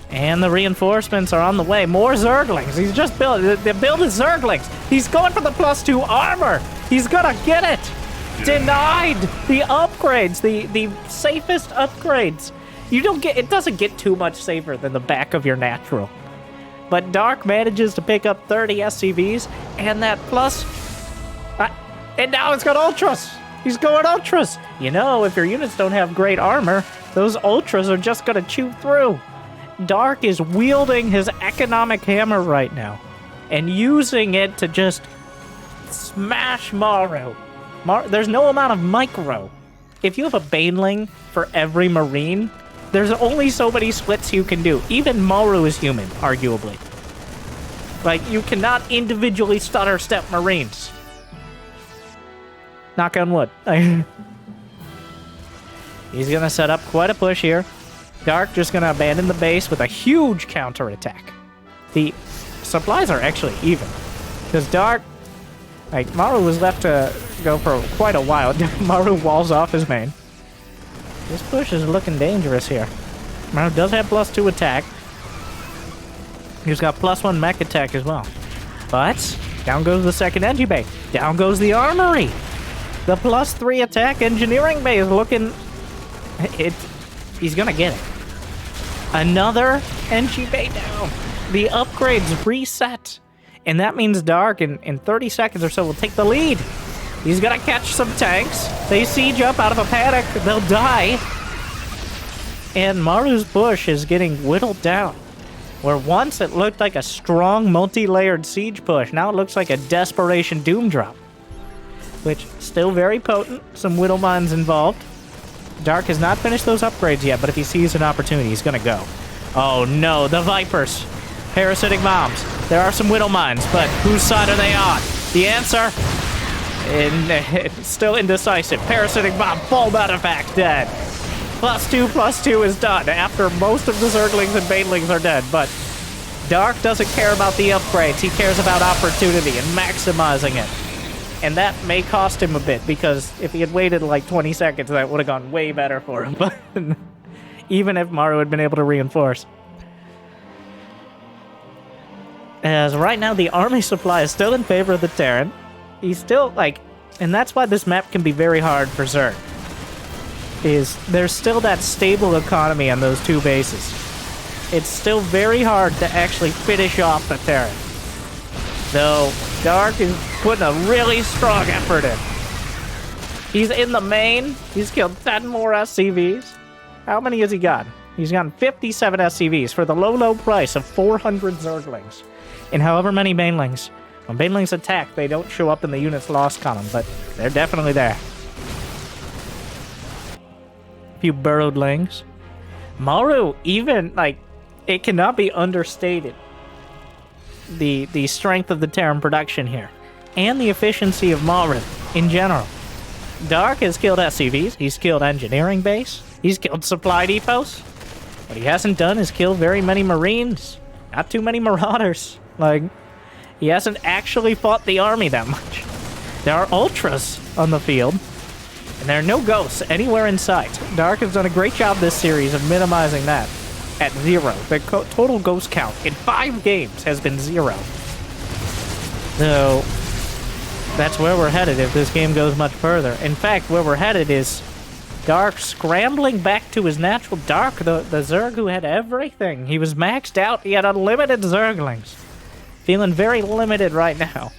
And the reinforcements are on the way. More Zerglings. He's just built. The build is Zerglings. He's going for the +2 armor. He's gonna get it. Denied the upgrades. The safest upgrades. You don't get. It doesn't get too much safer than the back of your natural. But Dark manages to pick up 30 SCVs and that plus. And now it's got ultras. He's going ultras. You know, if your units don't have great armor, those ultras are just gonna chew through. Dark is wielding his economic hammer right now and using it to just smash Maru. There's no amount of micro. If you have a Baneling for every Marine, there's only so many splits you can do. Even Maru is human, arguably. Like, you cannot individually stutter step Marines. Knock on wood. He's gonna set up quite a push here. Dark just gonna abandon the base with a huge counterattack. The supplies are actually even. Because Dark, like, Maru was left to go for quite a while. Maru walls off his main. This push is looking dangerous here. Maru does have +2 attack. He's got +1 mech attack as well. But down goes the second Engi bay. Down goes the armory. The +3 attack engineering bay is looking... He's gonna get it. Another Engi bay down. The upgrades reset. And that means Dark in 30 seconds or so will take the lead. He's gonna catch some tanks. They siege up out of a panic. They'll die. And Maru's push is getting whittled down. Where once it looked like a strong multi-layered siege push, now it looks like a desperation doom drop. Which, still very potent. Some whittle mines involved. Dark has not finished those upgrades yet, but if he sees an opportunity, he's gonna go. Oh no, the Vipers. Parasitic bombs. There are some whittle mines, but whose side are they on? The answer? Still indecisive. Parasitic bomb, full artifact, dead. +2 is done after most of the Zerglings and Banelings are dead, but Dark doesn't care about the upgrades. He cares about opportunity and maximizing it. And that may cost him a bit, because if he had waited like 20 seconds, that would have gone way better for him. But even if Maru had been able to reinforce. As right now, the army supply is still in favor of the Terran. He's still, like... And that's why this map can be very hard for Zerg. There's still that stable economy on those two bases. It's still very hard to actually finish off the Terran. Though, Dark is putting a really strong effort in. He's in the main. He's killed 10 more SCVs. How many has he gotten? He's gotten 57 SCVs for the low, low price of 400 Zerglings. And however many Banelings. When Banelings attack, they don't show up in the unit's loss column, but they're definitely there. A few burrowedlings. Maru, even, like, it cannot be understated. The strength of the Terran production here. And the efficiency of Maru in general. Dark has killed SCVs. He's killed engineering base. He's killed supply depots. What he hasn't done is kill very many Marines. Not too many Marauders. Like, he hasn't actually fought the army that much. There are ultras on the field. And there are no ghosts anywhere in sight. Dark has done a great job this series of minimizing that. At 0. The total ghost count in 5 games has been 0. So, that's where we're headed if this game goes much further. In fact, where we're headed is Dark scrambling back to his natural. Dark, the Zerg who had everything. He was maxed out. He had unlimited Zerglings. Feeling very limited right now.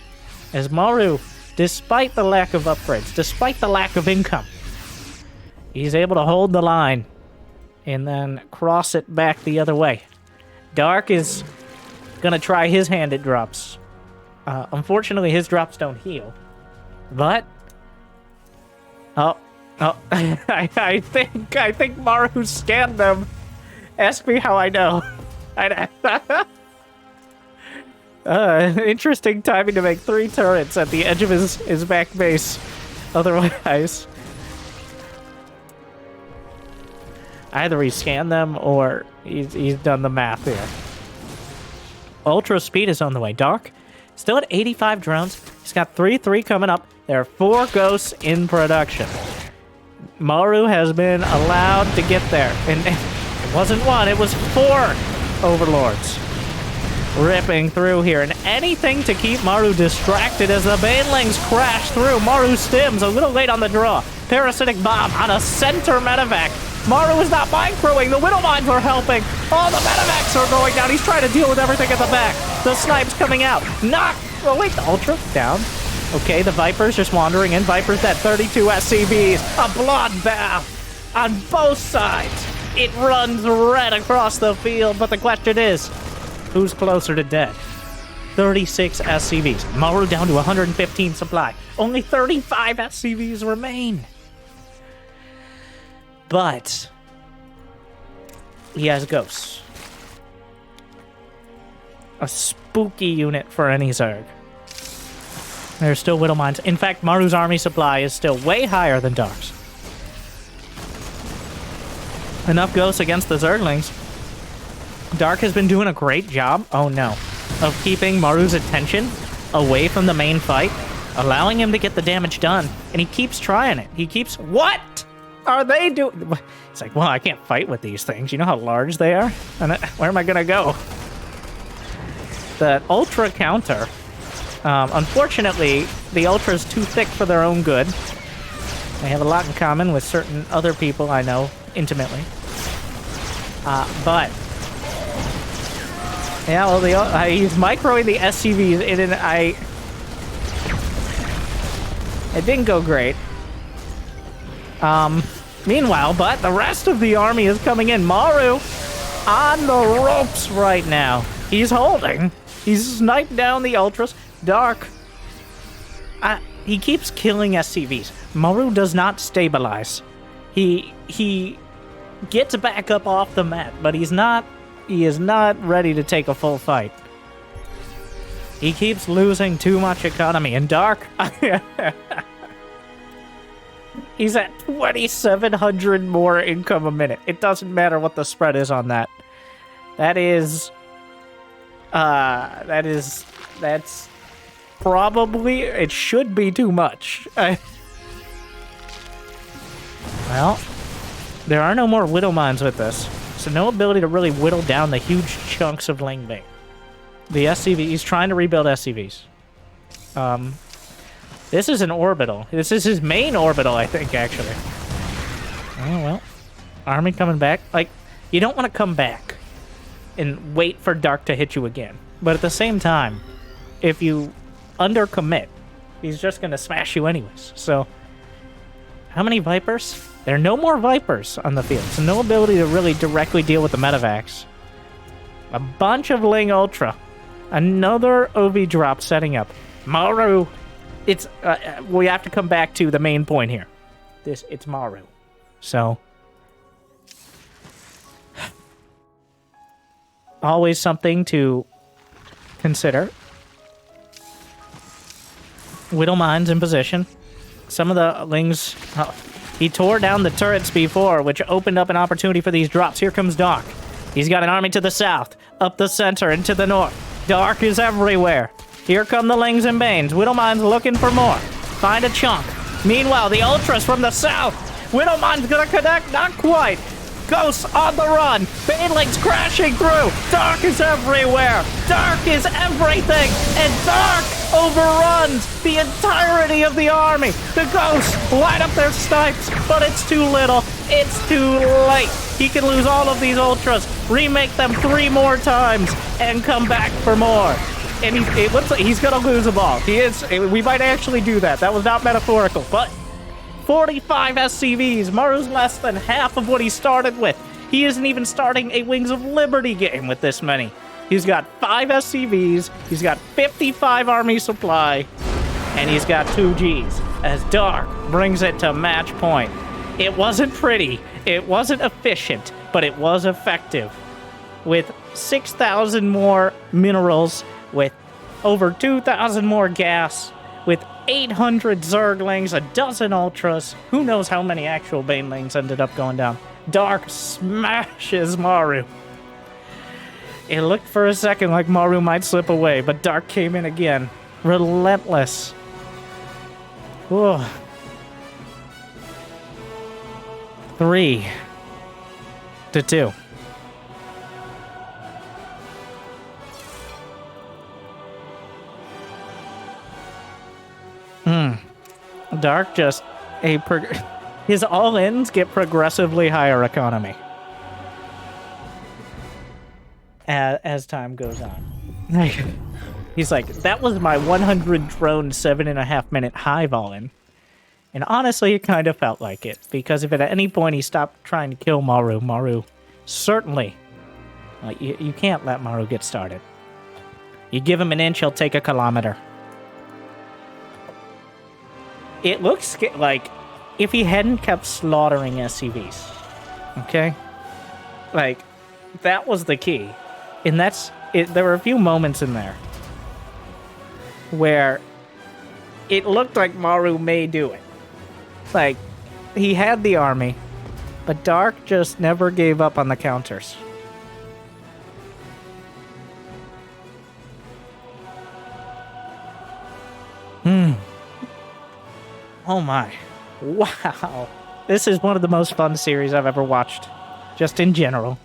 As Maru, despite the lack of upgrades, despite the lack of income, he's able to hold the line. And then cross it back the other way. Dark is gonna try his hand at drops. Unfortunately, his drops don't heal. But... I think Maru scanned them. Ask me how I know. Interesting timing to make 3 turrets at the edge of his back base. Otherwise... Either he scanned them or he's done the math here. Ultra speed is on the way. Dark, still at 85 drones. He's got 3-3 coming up. There are 4 ghosts in production. Maru has been allowed to get there. And it wasn't 1, it was 4 overlords. Ripping through here. And anything to keep Maru distracted as the banelings crash through. Maru stims a little late on the draw. Parasitic bomb on a center medevac. Maru is not microing. The Widow Mines are helping. All the medevacs are going down. He's trying to deal with everything at the back. The snipes coming out. Knock. Oh, wait. The Ultra down. Okay, the Viper's just wandering in. Viper's at 32 SCVs. A bloodbath on both sides. It runs red across the field. But the question is, who's closer to dead? 36 SCVs. Maru down to 115 supply. Only 35 SCVs remain. But he has ghosts. A spooky unit for any Zerg. There's still Widow Mines. In fact, Maru's army supply is still way higher than Dark's. Enough ghosts against the Zerglings. Dark has been doing a great job, oh no, of keeping Maru's attention away from the main fight, allowing him to get the damage done, and he keeps trying it. He keeps... What are they doing? It's like, well, I can't fight with these things. You know how large they are? And where am I gonna go? The Ultra counter. Unfortunately, the Ultra is too thick for their own good. They have a lot in common with certain other people I know intimately. But... yeah, well, he's microing the SCVs, and it didn't go great. Meanwhile, but the rest of the army is coming in. Maru on the ropes right now. He's holding. He's sniped down the Ultras. Dark. He keeps killing SCVs. Maru does not stabilize. He gets back up off the map, but he is not ready to take a full fight. He keeps losing too much economy. And Dark, he's at 2,700 more income a minute. It doesn't matter what the spread is on that. That's probably, it should be too much. Well, there are no more Widow Mines with this. So no ability to really whittle down the huge chunks of Ling Bing. The SCV, he's trying to rebuild SCVs. This is an orbital. This is his main orbital, I think, actually. Oh, well. Army coming back. Like, you don't want to come back and wait for Dark to hit you again. But at the same time, if you undercommit, he's just going to smash you anyways. So, how many Vipers? There are no more Vipers on the field, so no ability to really directly deal with the medevacs. A bunch of Ling Ultra. Another OV drop setting up. Maru. It's we have to come back to the main point here. It's Maru. So always something to consider. Widow Mines in position. Some of the Lings... he tore down the turrets before, which opened up an opportunity for these drops. Here comes Dark. He's got an army to the south, up the center, and to the north. Dark is everywhere. Here come the Lings and Banes. Widow Mines looking for more. Find a chunk. Meanwhile, the Ultras from the south. Widow Mine's gonna connect. Not quite. Ghosts on the run. Banelings crashing through. Dark is everywhere. Dark is everything. And Dark overruns the entirety of the army. The Ghosts light up their snipes, but it's too little. It's too late. He can lose all of these Ultras, remake them 3 more times, and come back for more. And it looks like he's gonna lose them all. We might actually do that. That was not metaphorical, but 45 SCVs. Maru's less than half of what he started with. He isn't even starting a Wings of Liberty game with this many. He's got 5 SCVs, he's got 55 army supply, and he's got 2 Gs, as Dark brings it to match point. It wasn't pretty, it wasn't efficient, but it was effective. With 6,000 more minerals, with over 2,000 more gas, with 800 Zerglings, a dozen Ultras, who knows how many actual Banelings ended up going down. Dark smashes Maru. It looked for a second like Maru might slip away, but Dark came in again. Relentless. Whoa. 3-2. Dark just his all-ins get progressively higher economy as time goes on. He's like, that was my 100 drone 7.5 minute hive all-in. And honestly, it kind of felt like it, because if at any point he stopped trying to kill Maru, Maru certainly, you can't let Maru get started. You give him an inch, he'll take a kilometer. It looks like if he hadn't kept slaughtering SCVs, okay? Like, that was the key. And that's it. There were a few moments in there where it looked like Maru may do it. Like, he had the army, but Dark just never gave up on the counters. Oh my. Wow. This is one of the most fun series I've ever watched. Just in general.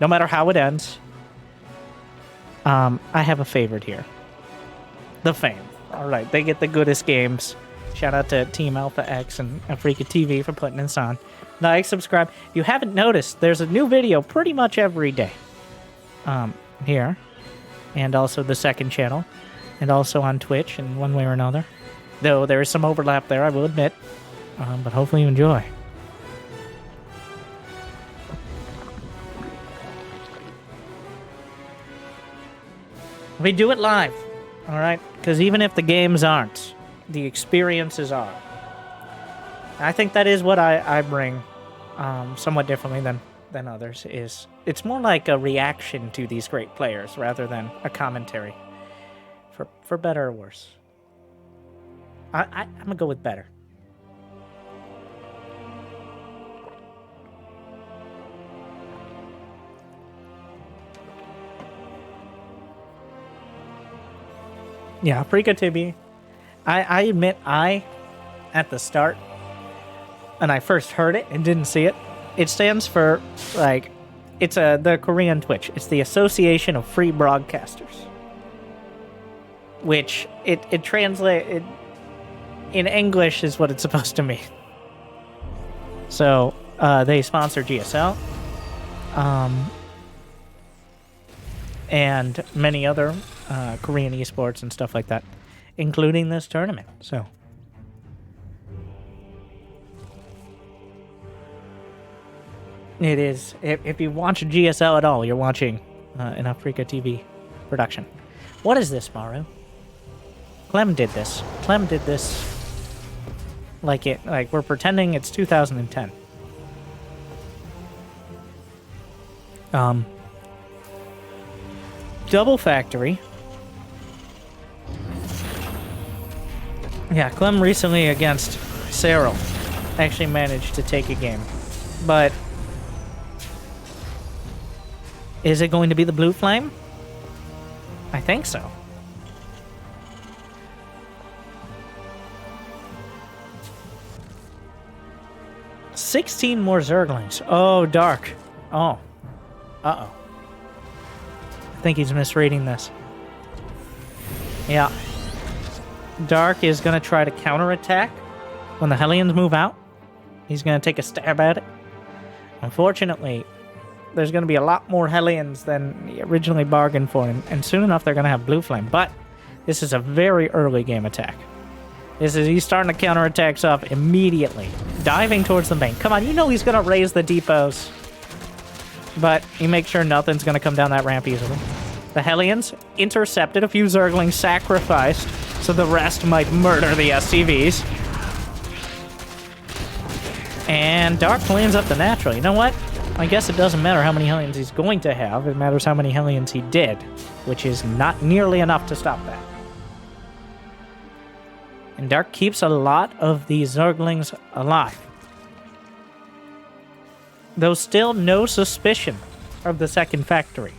No matter how it ends. I have a favorite here. The Fame. Alright, they get the goodest games. Shout out to Team Alpha X and AfreecaTV for putting this on. Like, subscribe. If you haven't noticed, there's a new video pretty much every day. Here. And also the second channel. And also on Twitch in one way or another. Though there is some overlap there, I will admit. But hopefully you enjoy. We do it live. Alright? Because even if the games aren't, the experiences are. I think that is what I bring somewhat differently than others. It's more like a reaction to these great players rather than a commentary. For better or worse. I'm gonna go with better. Yeah, AfreecaTV. I admit at the start, when I first heard it and didn't see it, it stands for, like, it's the Korean Twitch. It's the Association of Free Broadcasters. Which, it translates, in English is what it's supposed to mean. So, they sponsor GSL. And many other Korean esports and stuff like that, including this tournament. So, it is. If you watch GSL at all, you're watching an AfreecaTV production. What is this, Maru? Clem did this. Clem did this. Like we're pretending it's 2010. Double factory. Yeah, Clem recently against Cyril actually managed to take a game. But is it going to be the blue flame? I think so. $16 more Zerglings. Oh, Dark. Oh. Uh-oh. I think he's misreading this. Yeah. Dark is going to try to counterattack when the Hellions move out. He's going to take a stab at it. Unfortunately, there's going to be a lot more Hellions than he originally bargained for, and soon enough they're going to have blue flame. But this is a very early game attack. He's starting to counterattack stuff immediately. Diving towards the main. Come on, you know he's going to raise the depots. But you make sure nothing's going to come down that ramp easily. The Hellions intercepted, a few Zerglings sacrificed, so the rest might murder the SCVs. And Dark cleans up the natural. You know what? I guess it doesn't matter how many Hellions he's going to have. It matters how many Hellions he did, which is not nearly enough to stop that. And Dark keeps a lot of these Zerglings alive. Though still no suspicion of the second factory.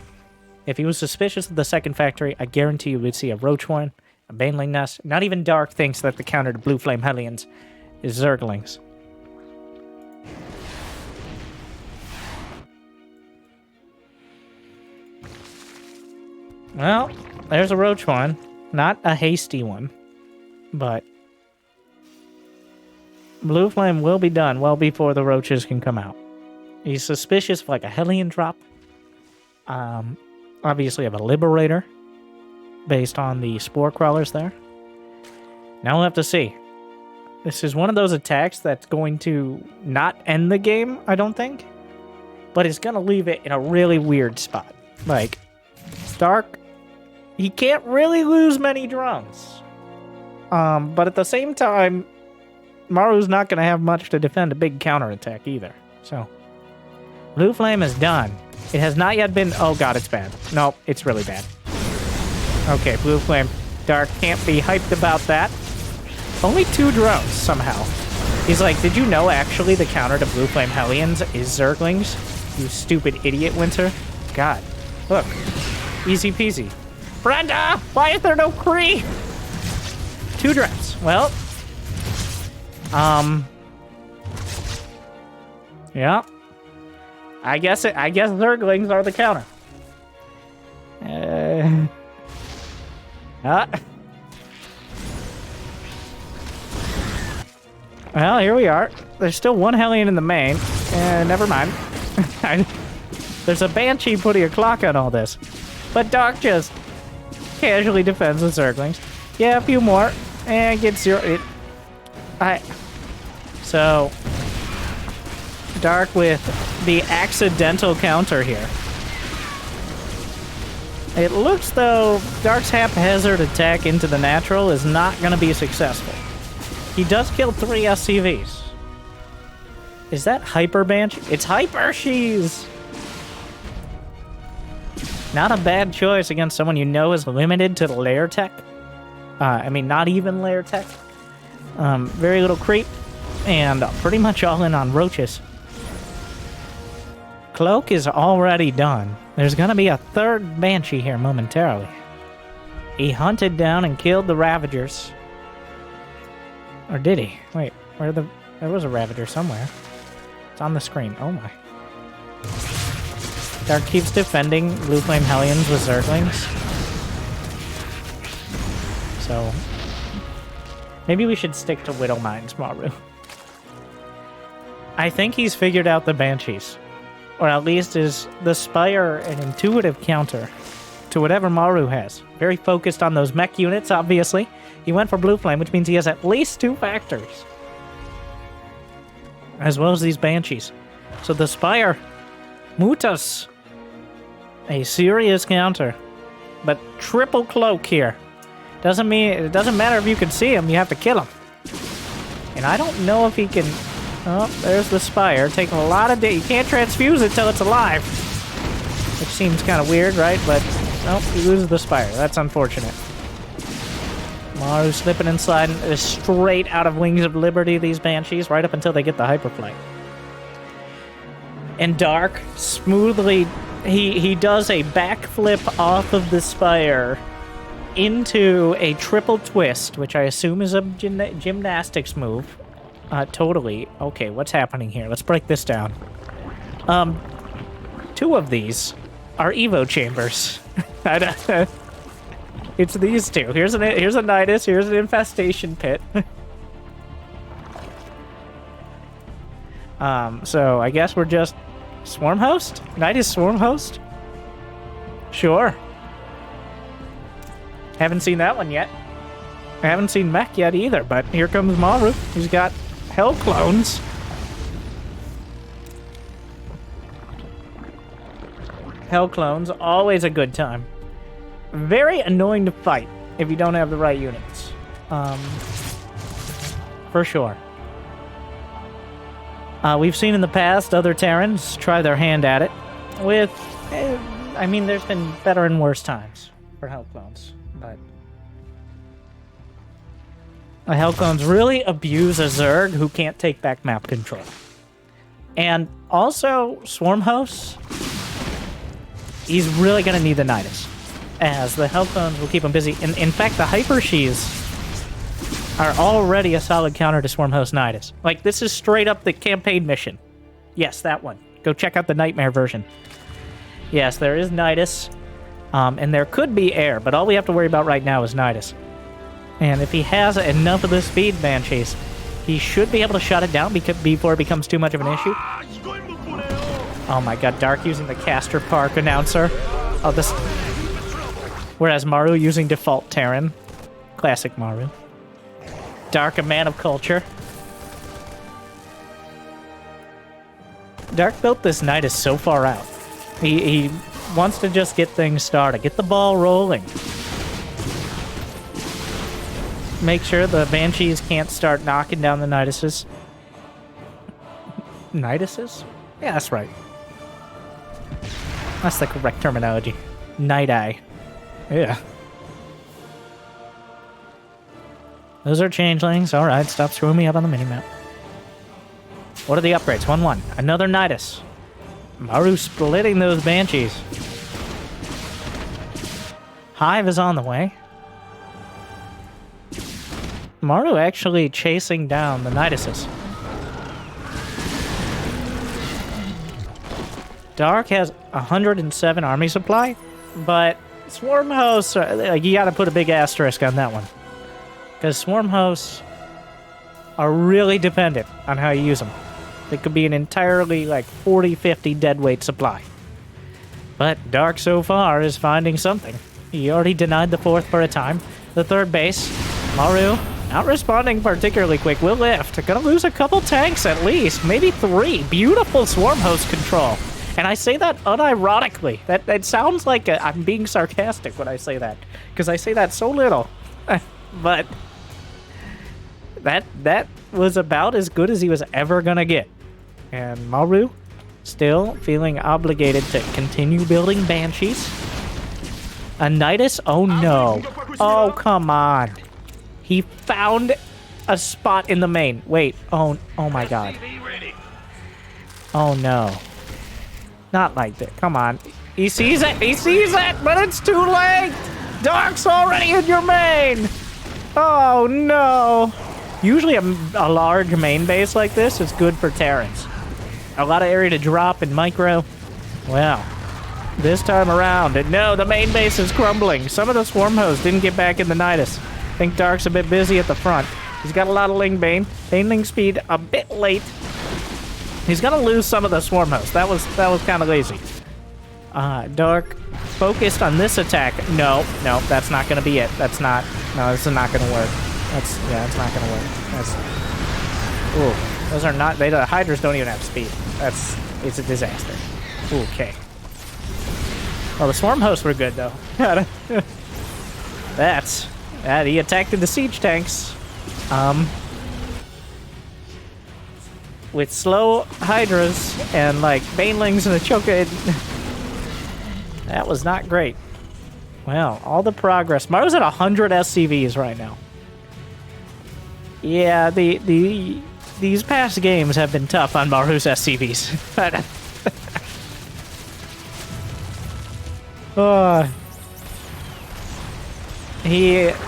If he was suspicious of the second factory, I guarantee you we'd see a roach horn, a baneling nest. Not even Dark thinks that the counter to blue flame hellions is Zerglings. Well, there's a roach one. Not a hasty one, but blue flame will be done well before the roaches can come out. He's suspicious of like a hellion drop. Obviously have a liberator based on the spore crawlers there. Now we'll have to see. This is one of those attacks that's going to not end the game, I don't think, but it's going to leave it in a really weird spot. Like, Dark, he can't really lose many drones. But at the same time, Maru's not going to have much to defend a big counterattack either. So, blue flame is done. It has not yet been... Oh god, it's bad. No, it's really bad. Okay, blue flame. Dark can't be hyped about that. Only 2 drones, somehow. He's like, did you know actually the counter to blue flame hellions is Zerglings? You stupid idiot, Winter. God. Look. Easy peasy. Brenda! Why is there no Kree? 2 drones. Well. Yeah. I guess Zerglings are the counter. Well, here we are. There's still 1 Hellion in the main. Never mind. There's a Banshee putting a clock on all this. But Dark just casually defends the Zerglings. Yeah, a few more. And gets 0. So, Dark with the accidental counter here. It looks though Dark's haphazard attack into the natural is not going to be successful. He does kill 3 SCVs. Is that Hyper Banshee? It's Hyper Shees! Not a bad choice against someone you know is limited to the lair tech. I mean, not even lair tech. Very little creep. And pretty much all in on roaches. Cloak is already done. There's gonna be a 3rd Banshee here momentarily. He hunted down and killed the Ravagers. Or did he? Wait, there was a Ravager somewhere. It's on the screen. Oh my. Dark keeps defending Blue Flame Hellions with Zerglings. So, maybe we should stick to Widow Mines, Maru. I think he's figured out the Banshees. Or at least is the Spire an intuitive counter to whatever Maru has. Very focused on those mech units, obviously. He went for Blue Flame, which means he has at least 2 factories. As well as these Banshees. So the Spire, Mutas, a serious counter. But triple cloak here. It doesn't matter if you can see him, you have to kill him. And I don't know if he can... Oh, there's the Spire, taking a lot of you can't transfuse it till it's alive. Which seems kind of weird, right? But, nope, he loses the Spire. That's unfortunate. Maru slipping and sliding straight out of Wings of Liberty, these Banshees, right up until they get the Hyperflight. And Dark, smoothly, he does a backflip off of the Spire into a triple twist, which I assume is a gymnastics move. Totally. Okay, what's happening here? Let's break this down. 2 of these are Evo chambers. It's these 2. Here's a Nidus, here's an infestation pit. So I guess we're just Swarm Host? Nidus Swarm Host? Sure. Haven't seen that one yet. I haven't seen Mech yet either, but here comes Maru. He's got Hell Clones. Hell Clones, always a good time. Very annoying to fight if you don't have the right units. For sure. We've seen in the past other Terrans try their hand at it with... I mean, there's been better and worse times for Hell Clones, but... Hell Clones really abuse a Zerg who can't take back map control. And also, Swarm Hosts, he's really going to need the Nidus, as the health bones will keep him busy. In fact, the Hyper Sheaths are already a solid counter to Swarm Host Nidus. Like, this is straight up the campaign mission. Yes, that one. Go check out the Nightmare version. Yes, there is Nidus, and there could be air, but all we have to worry about right now is Nidus. And if he has enough of the speed Banshees, he should be able to shut it down before it becomes too much of an issue. Oh my god, Dark using the Caster Park announcer. Oh, this... Whereas Maru using default Terran. Classic Maru. Dark, a man of culture. Dark built this Nidus so far out. He wants to just get things started. Get the ball rolling. Make sure the Banshees can't start knocking down the Niduses. Niduses? Yeah, that's right. That's the correct terminology. Night-eye. Yeah. Those are changelings. Alright, stop screwing me up on the minimap. What are the upgrades? 1-1. Another Nidus. Maru splitting those Banshees. Hive is on the way. Maru actually chasing down the Niduses. Dark has 107 army supply, but Swarm Hosts, you gotta put a big asterisk on that one. Because Swarm Hosts are really dependent on how you use them. They could be an entirely, like, 40-50 deadweight supply. But Dark so far is finding something. He already denied the 4th for a time. The 3rd base, Maru, not responding particularly quick. Will lift. Gonna lose a couple tanks at least. Maybe 3. Beautiful Swarm Host control. And I say that unironically. That sounds like I'm being sarcastic when I say that. Because I say that so little. But that was about as good as he was ever gonna get. And Maru still feeling obligated to continue building Banshees. A Nidus? Oh no. Oh, come on. He found a spot in the main. Wait. Oh my god. Oh no. Not like that. Come on. He sees it. He sees it, but it's too late. Dark's already in your main. Oh no. Usually a large main base like this is good for Terrans. A lot of area to drop and micro. Well, this time around, no, the main base is crumbling. Some of the Swarm Hosts didn't get back in the Nidus. I think Dark's a bit busy at the front. He's got a lot of Ling Bane. Baneling speed a bit late. He's gonna lose some of the Swarm Hosts. That was kind of lazy. Dark focused on this attack. No, that's not gonna be it. That's not. No, this is not gonna work. It's not gonna work. Ooh, those are not. The Hydras don't even have speed. It's a disaster. Okay. Well, the Swarm Hosts were good though. He attacked the siege tanks. With slow Hydras and like Banelings and a Choka. That was not great. Well, all the progress. Maru's at 100 SCVs right now. Yeah, these past games have been tough on Maru's SCVs.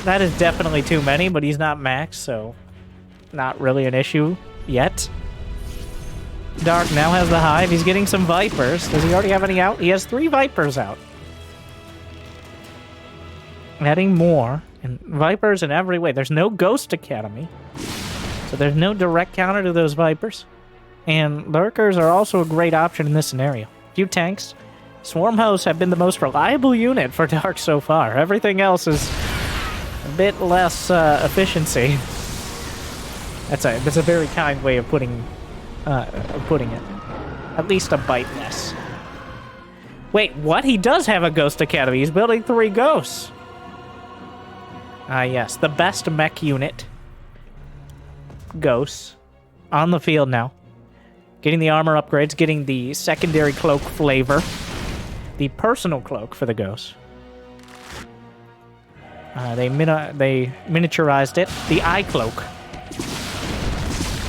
That is definitely too many, but he's not max, so not really an issue yet. Dark now has the Hive. He's getting some Vipers. Does he already have any out? He has 3 Vipers out. Adding more. And Vipers in every way. There's no Ghost Academy. So there's no direct counter to those Vipers. And Lurkers are also a great option in this scenario. Few tanks. Swarm Hosts have been the most reliable unit for Dark so far. Everything else is a bit less efficiency. That's a very kind way of putting it. At least a bite less. Wait, what? He does have a Ghost Academy. He's building 3 ghosts. Yes, the best mech unit. Ghosts. On the field now. Getting the armor upgrades, getting the secondary cloak flavor. The personal cloak for the ghosts. They miniaturized it. The eye cloak.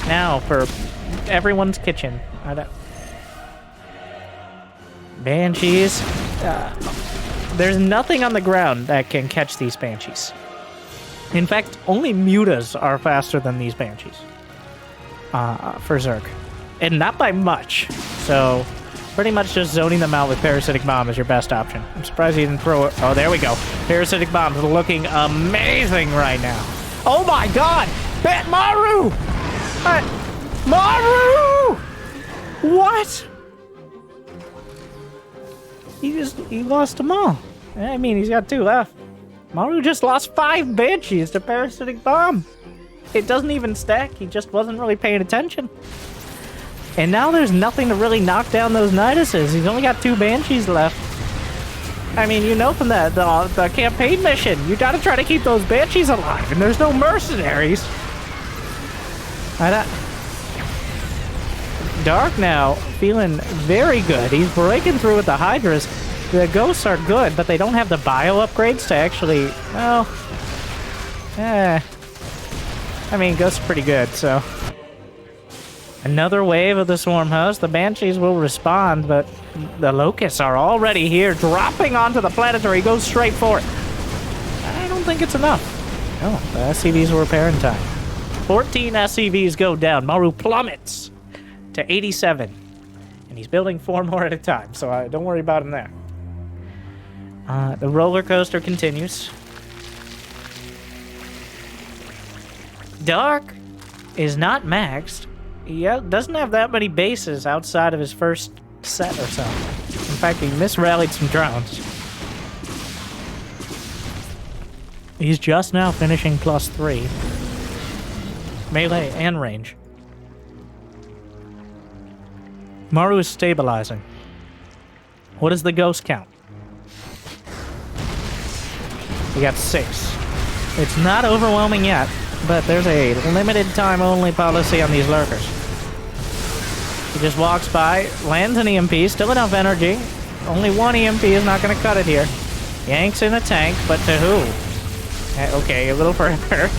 Now for everyone's kitchen. I don't... Banshees. There's nothing on the ground that can catch these Banshees. In fact, only mutas are faster than these Banshees. For Zerg. And not by much. So, pretty much just zoning them out with Parasitic Bomb is your best option. I'm surprised he didn't throw it. Oh, there we go. Parasitic Bomb's looking amazing right now. Oh my god! Maru! Maru! What? He lost them all. I mean, he's got 2 left. Maru just lost 5 Banshees to Parasitic Bomb. It doesn't even stack. He just wasn't really paying attention. And now there's nothing to really knock down those Niduses. He's only got 2 Banshees left. I mean, you know from the campaign mission, you gotta try to keep those Banshees alive, and there's no mercenaries. Dark now, feeling very good. He's breaking through with the Hydras. The Ghosts are good, but they don't have the bio upgrades to actually, well, I mean, Ghosts are pretty good, so. Another wave of the Swarm Host. The Banshees will respond, but the Locusts are already here, dropping onto the planetary. He goes straight for it. I don't think it's enough. No, the SCVs will repair in time. 14 SCVs go down. Maru plummets to 87. And he's building 4 more at a time, so don't worry about him there. The roller coaster continues. Dark is not maxed. He doesn't have that many bases outside of his first set or so. In fact, he misrallied some drones. He's just now finishing +3. Melee and range. Maru is stabilizing. What is the ghost count? We got 6. It's not overwhelming yet, but there's a limited time only policy on these lurkers. He just walks by, lands an EMP, still enough energy. Only 1 EMP is not going to cut it here. Yanks in a tank, but to who? Okay, a little further.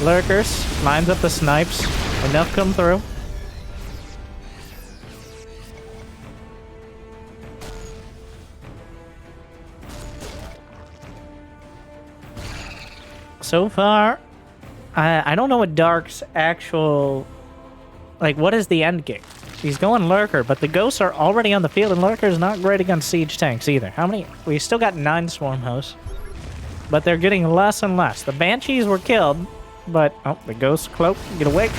Lurkers, lines up the snipes. Enough come through. So far, I don't know what Dark's actual... Like, what is the end game? He's going Lurker, but the Ghosts are already on the field, and Lurker's not great against siege tanks either. How many? We still got 9 Swarm Hosts, but they're getting less and less. The Banshees were killed, but... Oh, the Ghost cloak. Get away.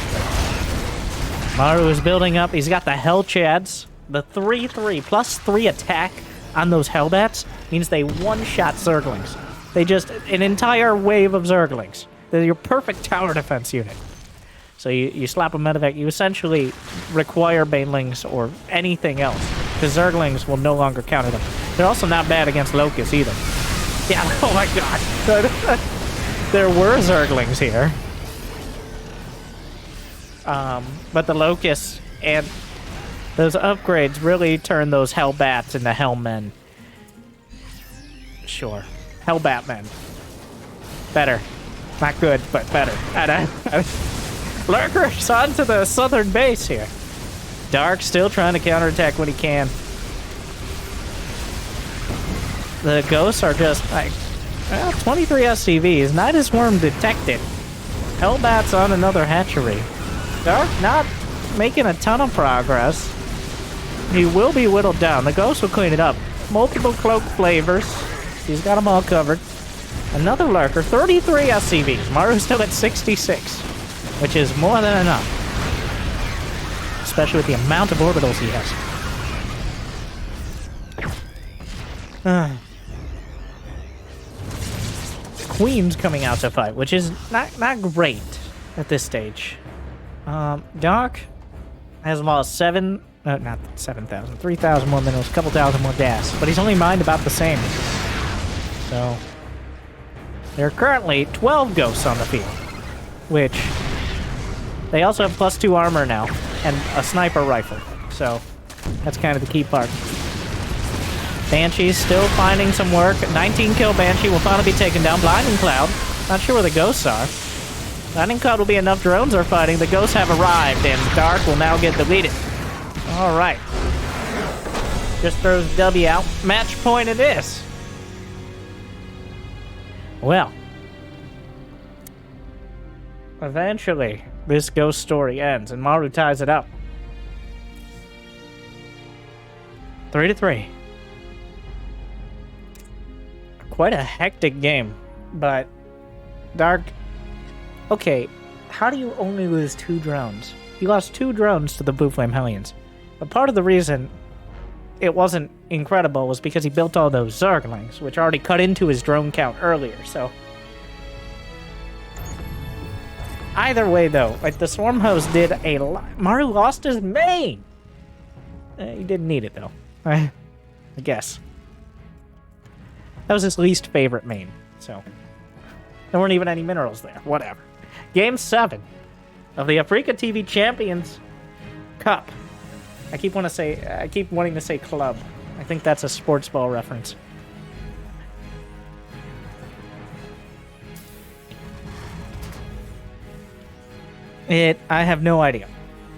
Maru is building up. He's got the Hell Chads. The 3/3 +3 attack on those Hellbats means they one-shot Zerglings. They just, an entire wave of Zerglings. They're your perfect tower defense unit. So you slap a medevac, you essentially require Banelings or anything else, because Zerglings will no longer counter them. They're also not bad against Locusts either. Yeah, oh my god. There were Zerglings here. But the Locusts and those upgrades really turn those Hellbats into Hellmen. Sure. Hellbatmen. Better. Not good, but better. Lurkers onto the southern base here. Dark still trying to counterattack when he can. The Ghosts are just like, well, 23 SCVs. Nidus Worm detected. Hellbats on another hatchery. Dark not making a ton of progress. He will be whittled down. The Ghost will clean it up. Multiple cloak flavors. He's got them all covered. Another Lurker, 33 SCVs. Maru's still at 66, which is more than enough. Especially with the amount of orbitals he has. Queen's coming out to fight, which is not great at this stage. Dark has lost 3,000 more minerals, a couple thousand more gas, but he's only mined about the same. So, there are currently 12 Ghosts on the field, which they also have +2 armor now, and a sniper rifle. So, that's kind of the key part. Banshee's still finding some work. 19 kill Banshee will finally be taken down. Blinding Cloud. Not sure where the Ghosts are. Lightning Cloud will be enough drones are fighting. The ghosts have arrived, and Dark will now get deleted. All right. Just throws W out. Match point it is. Well. Eventually, this ghost story ends, and Maru ties it up. 3-3. Quite a hectic game, but Dark... Okay, how do you only lose 2 drones? You lost 2 drones to the Blue Flame Hellions. But part of the reason it wasn't incredible was because he built all those Zerglings, which already cut into his drone count earlier, so... Either way, though, like, the Swarm Host did a lot. Maru lost his main! He didn't need it, though. I guess. That was his least favorite main, so... There weren't even any minerals there. Whatever. Game 7 of the AfreecaTV Champions Cup. I keep wanting to say club. I think that's a sports ball reference. I have no idea.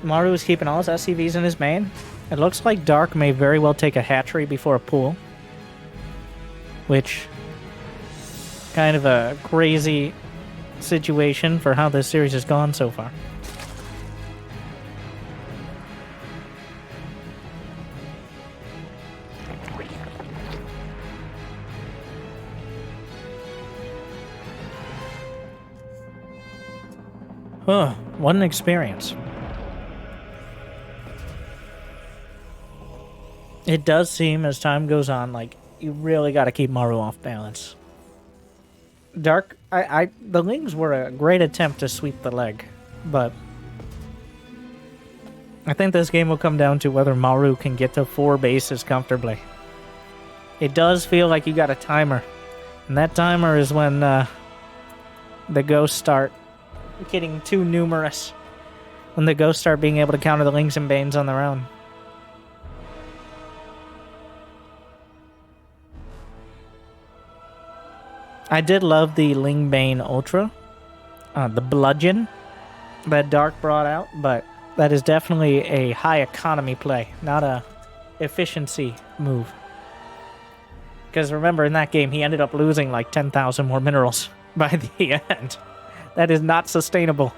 Maru is keeping all his SCVs in his main. It looks like Dark may very well take a hatchery before a pool. Which... kind of a crazy situation for how this series has gone so far. Huh, what an experience. It does seem, as time goes on, like you really got to keep Maru off balance. Dark, the Lings were a great attempt to sweep the leg, but I think this game will come down to whether Maru can get to 4 bases comfortably. It does feel like you got a timer, and that timer is when the ghosts start getting too numerous, when the ghosts start being able to counter the Lings and Banes on their own. I did love the Ling Bane Ultra, the bludgeon that Dark brought out, but that is definitely a high economy play, not a efficiency move. Because remember, in that game, he ended up losing like 10,000 more minerals by the end. That is not sustainable.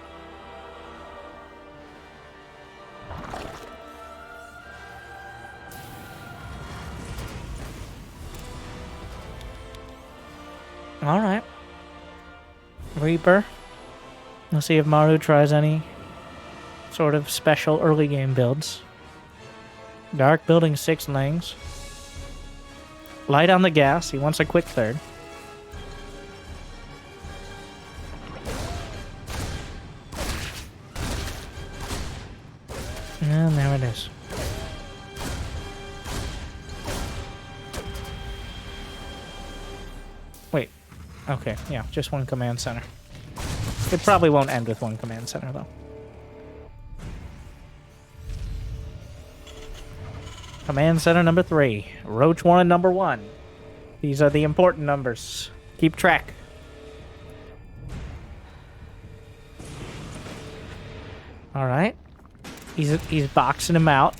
Alright. Reaper. Let's see if Maru tries any sort of special early game builds. Dark building 6 Lings. Light on the gas. He wants a quick third. And there it is. Wait. Okay, yeah, just 1 command center. It probably won't end with 1 command center, though. Command center number 3. Roach 1 and number 1. These are the important numbers. Keep track. Alright. He's boxing him out.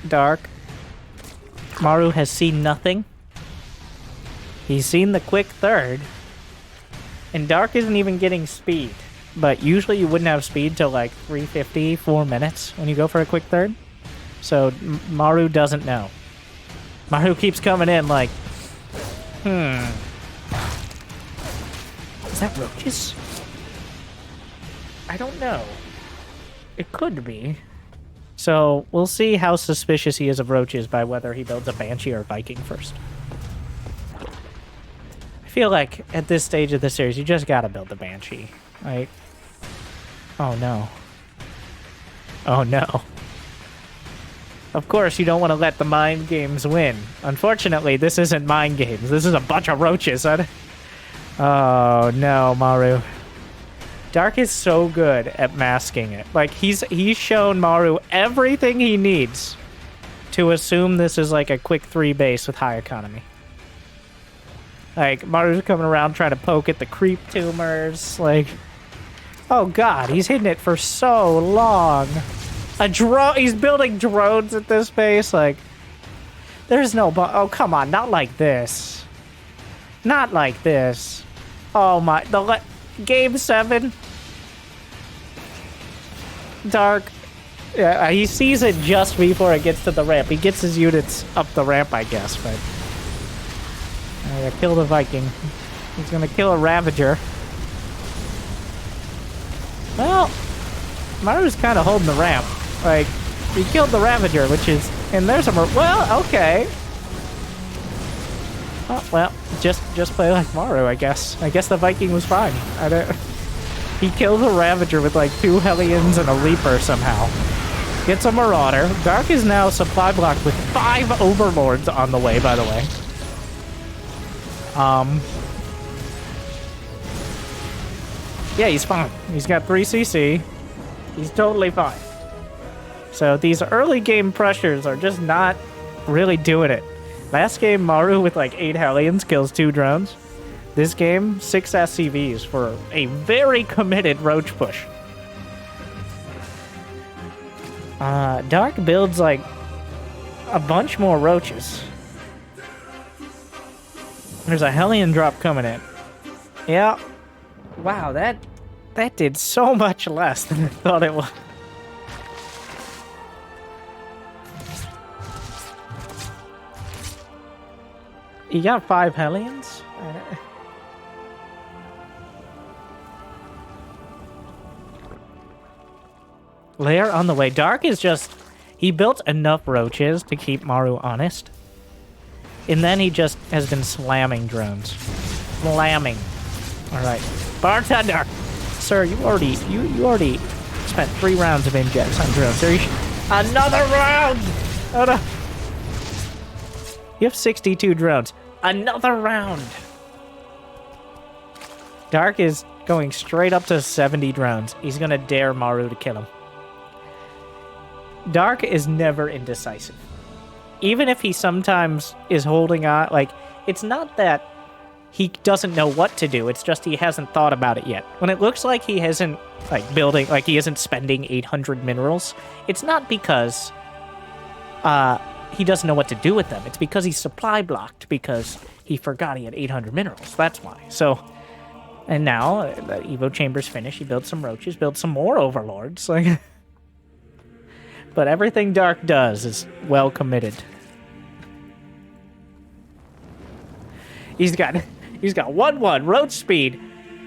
Dark. Maru has seen nothing. He's seen the quick third. And Dark isn't even getting speed. But usually you wouldn't have speed till like 350, 4 minutes when you go for a quick third. So Maru doesn't know. Maru keeps coming in like, Is that roaches? I don't know. It could be. So we'll see how suspicious he is of roaches by whether he builds a Banshee or a Viking first. I feel like at this stage of the series, you just gotta build the Banshee. Like, oh no. Oh no. Of course, you don't want to let the mind games win. Unfortunately, this isn't mind games. This is a bunch of roaches. Oh no, Maru. Dark is so good at masking it. Like, he's shown Maru everything he needs to assume this is like a quick 3 base with high economy. Like, Maru's coming around trying to poke at the creep tumors. Like, Oh god, he's hitting it for so long. A drone. He's building drones at this pace. Like, there's no. Oh come on, not like this. Not like this. Oh my. Game 7. Dark. Yeah, he sees it just before it gets to the ramp. He gets his units up the ramp, I guess, but... kill the Viking. He's gonna kill a Ravager. Well, Maru's kind of holding the ramp. Like, he killed the Ravager, which is... And there's a... Well, okay. Oh, well, just play like Maru, I guess. I guess the Viking was fine. I don't... He kills a Ravager with like 2 Hellions and a Leaper somehow. Gets a Marauder. Dark is now supply blocked with 5 Overlords on the way, by the way. Yeah, he's fine. He's got 3 CC. He's totally fine. So these early game pressures are just not really doing it. Last game, Maru with like 8 Hellions kills 2 drones. This game, 6 SCVs for a very committed roach push. Dark builds like a bunch more roaches. There's a Hellion drop coming in. Yeah. Wow, that did so much less than I thought it would. You got 5 Hellions? Lair on the way. Dark is just... He built enough roaches to keep Maru honest. And then he just has been slamming drones. Slamming. Alright. Bartender! Sir, you already spent 3 rounds of injects on drones. Another round! Oh no. You have 62 drones. Another round! Dark is going straight up to 70 drones. He's gonna dare Maru to kill him. Dark is never indecisive. Even if he sometimes is holding on, like, it's not that he doesn't know what to do, it's just he hasn't thought about it yet. When it looks like he isn't, like, building, like, he isn't spending 800 minerals, it's not because, he doesn't know what to do with them. It's because he's supply blocked, because he forgot he had 800 minerals. That's why. So, and now, the Evo Chamber's finished, he built some roaches, built some more Overlords, like... But everything Dark does is well committed. He's got 1/1 roach speed,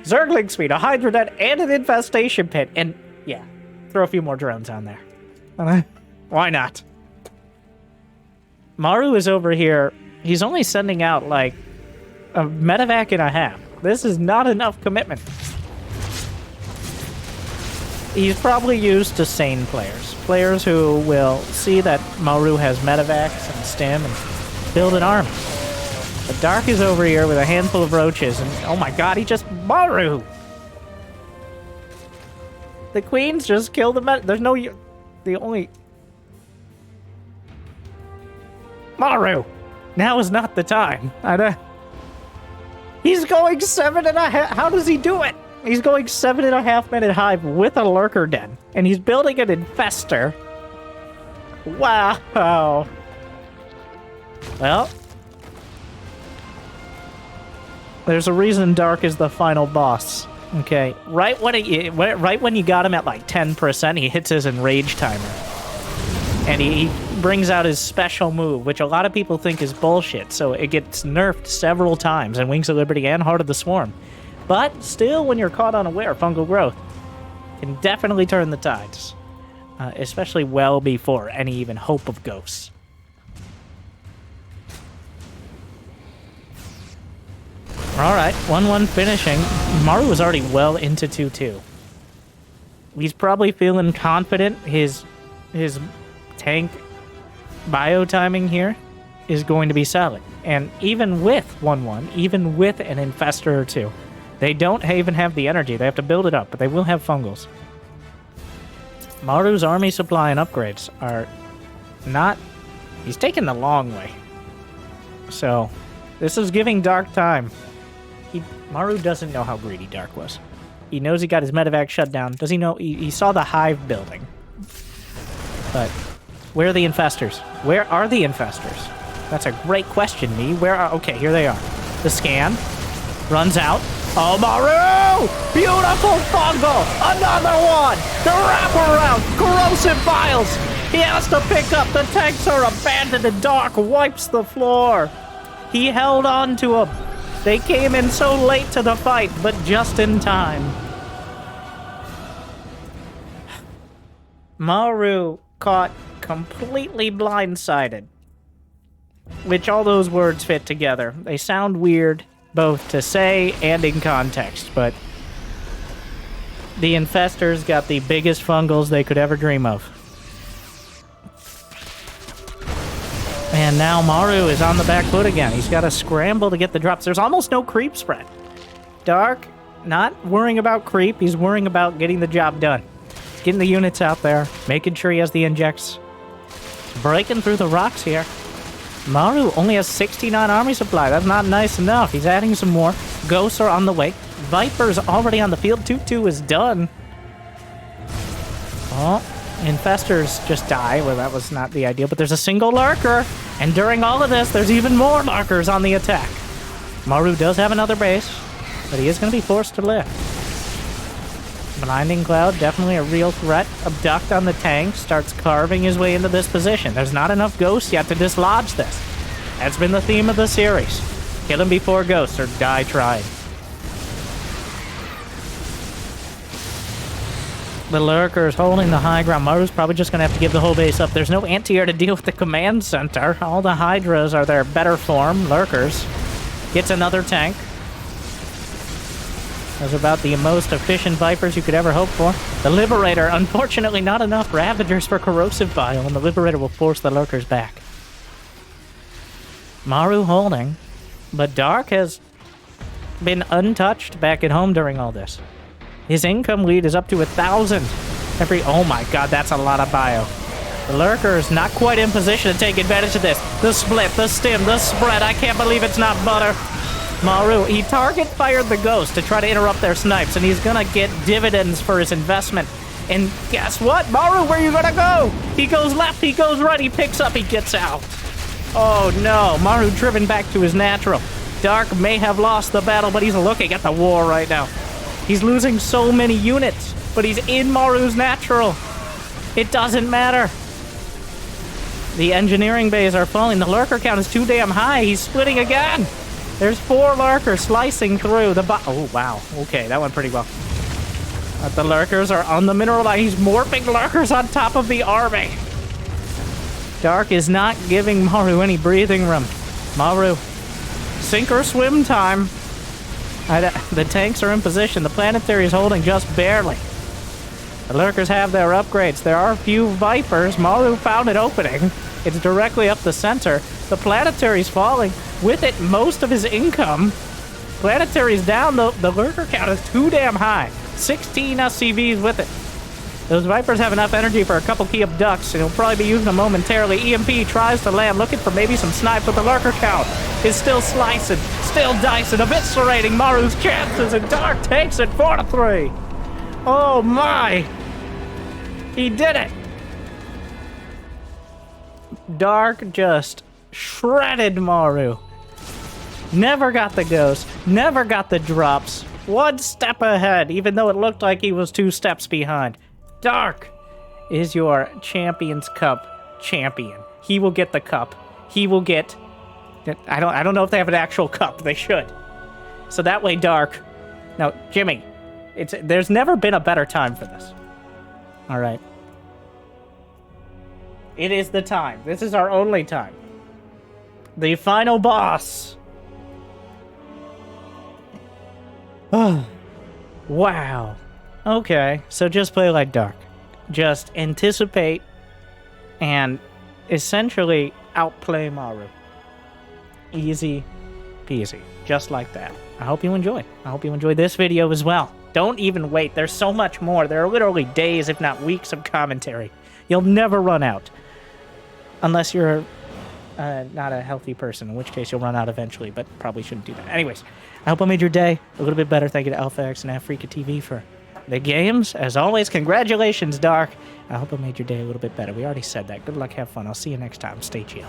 Zergling speed, a Hydronet, and an infestation pit. And yeah, throw a few more drones on there. Why not? Maru is over here. He's only sending out like a medevac and a half. This is not enough commitment. He's probably used to sane players. Players who will see that Maru has medevacs and stim and build an army. But Dark is over here with a handful of roaches and oh my god, he just... Maru! The queens just kill the there's no... The only... Maru! Now is not the time. He's going 7.5... How does he do it? He's going 7.5 minute hive with a lurker den. And he's building an infester. Wow. Well. There's a reason Dark is the final boss. Okay. Right when you got him at like 10%, he hits his enrage timer. And he brings out his special move, which a lot of people think is bullshit. So it gets nerfed several times in Wings of Liberty and Heart of the Swarm. But still, when you're caught unaware, fungal growth can definitely turn the tides. Especially well before any even hope of ghosts. Alright, 1-1 finishing. Maru was already well into 2-2. He's probably feeling confident. His tank bio timing here is going to be solid. And even with 1-1, even with an infester or two, they don't even have the energy. They have to build it up, but they will have fungals. Maru's army supply and upgrades are not... He's taking the long way. So, this is giving Dark time. Maru doesn't know how greedy Dark was. He knows he got his medevac shut down. Does he know? He saw the hive building. But where are the infestors? Where are the infestors? That's a great question, me. Where are... Okay, here they are. The scan. Runs out. Oh, Maru! Beautiful fungal! Another one! The wraparound! Corrosive vials! He has to pick up. The tanks are abandoned and Dark wipes the floor. He held on to them. They came in so late to the fight, but just in time. Maru caught completely blindsided. Which all those words fit together. They sound weird, both to say and in context, but the infestors got the biggest fungals they could ever dream of. And now Maru is on the back foot again. He's got to scramble to get the drops. There's almost no creep spread. Dark, not worrying about creep. He's worrying about getting the job done. Getting the units out there, making sure he has the injects. Breaking through the rocks here. Maru only has 69 army supply. That's not nice enough. He's adding some more. Ghosts are on the way. Viper's already on the field. 2-2 is done. Oh, infestors just die. Well, that was not the idea, but there's a single lurker. And during all of this, there's even more lurkers on the attack. Maru does have another base, but he is going to be forced to lift. Blinding Cloud, definitely a real threat. Abduct on the tank, starts carving his way into this position. There's not enough ghosts yet to dislodge this. That's been the theme of the series. Kill him before ghosts or die trying. The lurker's holding the high ground. Maru's probably just going to have to give the whole base up. There's no anti-air to deal with the command center. All the hydras are their better form. Lurkers. Gets another tank. Those are about the most efficient Vipers you could ever hope for. The Liberator, unfortunately not enough Ravagers for Corrosive Vial, and the Liberator will force the Lurkers back. Maru holding, but Dark has been untouched back at home during all this. His income lead is up to 1,000 every... Oh my god, that's a lot of bio. The Lurker's not quite in position to take advantage of this. The split, the stim, the spread. I can't believe it's not butter. Maru, he target fired the ghost to try to interrupt their snipes, and he's gonna get dividends for his investment. And guess what? Maru, where you gonna go? He goes left, he goes right, he picks up, he gets out. Oh no, Maru driven back to his natural. Dark may have lost the battle, but he's looking at the war right now. He's losing so many units, but he's in Maru's natural. It doesn't matter. The engineering bays are falling. The lurker count is too damn high. He's splitting again. There's 4 lurkers slicing through the oh, wow. Okay, that went pretty well. But the lurkers are on the mineral line. He's morphing lurkers on top of the army. Dark is not giving Maru any breathing room. Maru, sink or swim time. The tanks are in position. The planetary is holding just barely. The lurkers have their upgrades. There are a few Vipers. Maru found an opening. It's directly up the center. The planetary's falling. With it, most of his income. Planetary's down, though. The lurker count is too damn high. 16 SCVs with it. Those Vipers have enough energy for a couple key abducts, and he'll probably be using them momentarily. EMP tries to land, looking for maybe some snipes, but the lurker count is still slicing, still dicing, eviscerating Maru's chances, and Dark takes it 4-3. Oh my! He did it! Dark just shredded Maru. Never got the ghost, never got the drops. 1 step ahead, even though it looked like he was 2 steps behind. Dark is your Champions Cup champion. He will get the cup. He will get... I don't know if they have an actual cup. They should. So that way, Dark... Now, Jimmy, there's never been a better time for this. All right. It is the time. This is our only time. The final boss. Oh, wow. Okay, so just play like Dark. Just anticipate and essentially outplay Maru. Easy peasy. Just like that. I hope you enjoy. I hope you enjoy this video as well. Don't even wait. There's so much more. There are literally days, if not weeks, of commentary. You'll never run out. Unless you're not a healthy person, in which case you'll run out eventually, but probably shouldn't do that. Anyways, I hope I made your day a little bit better. Thank you to AlphaX and AfreecaTV for the games. As always, congratulations, Dark. I hope I made your day a little bit better. We already said that. Good luck, have fun. I'll see you next time. Stay chill.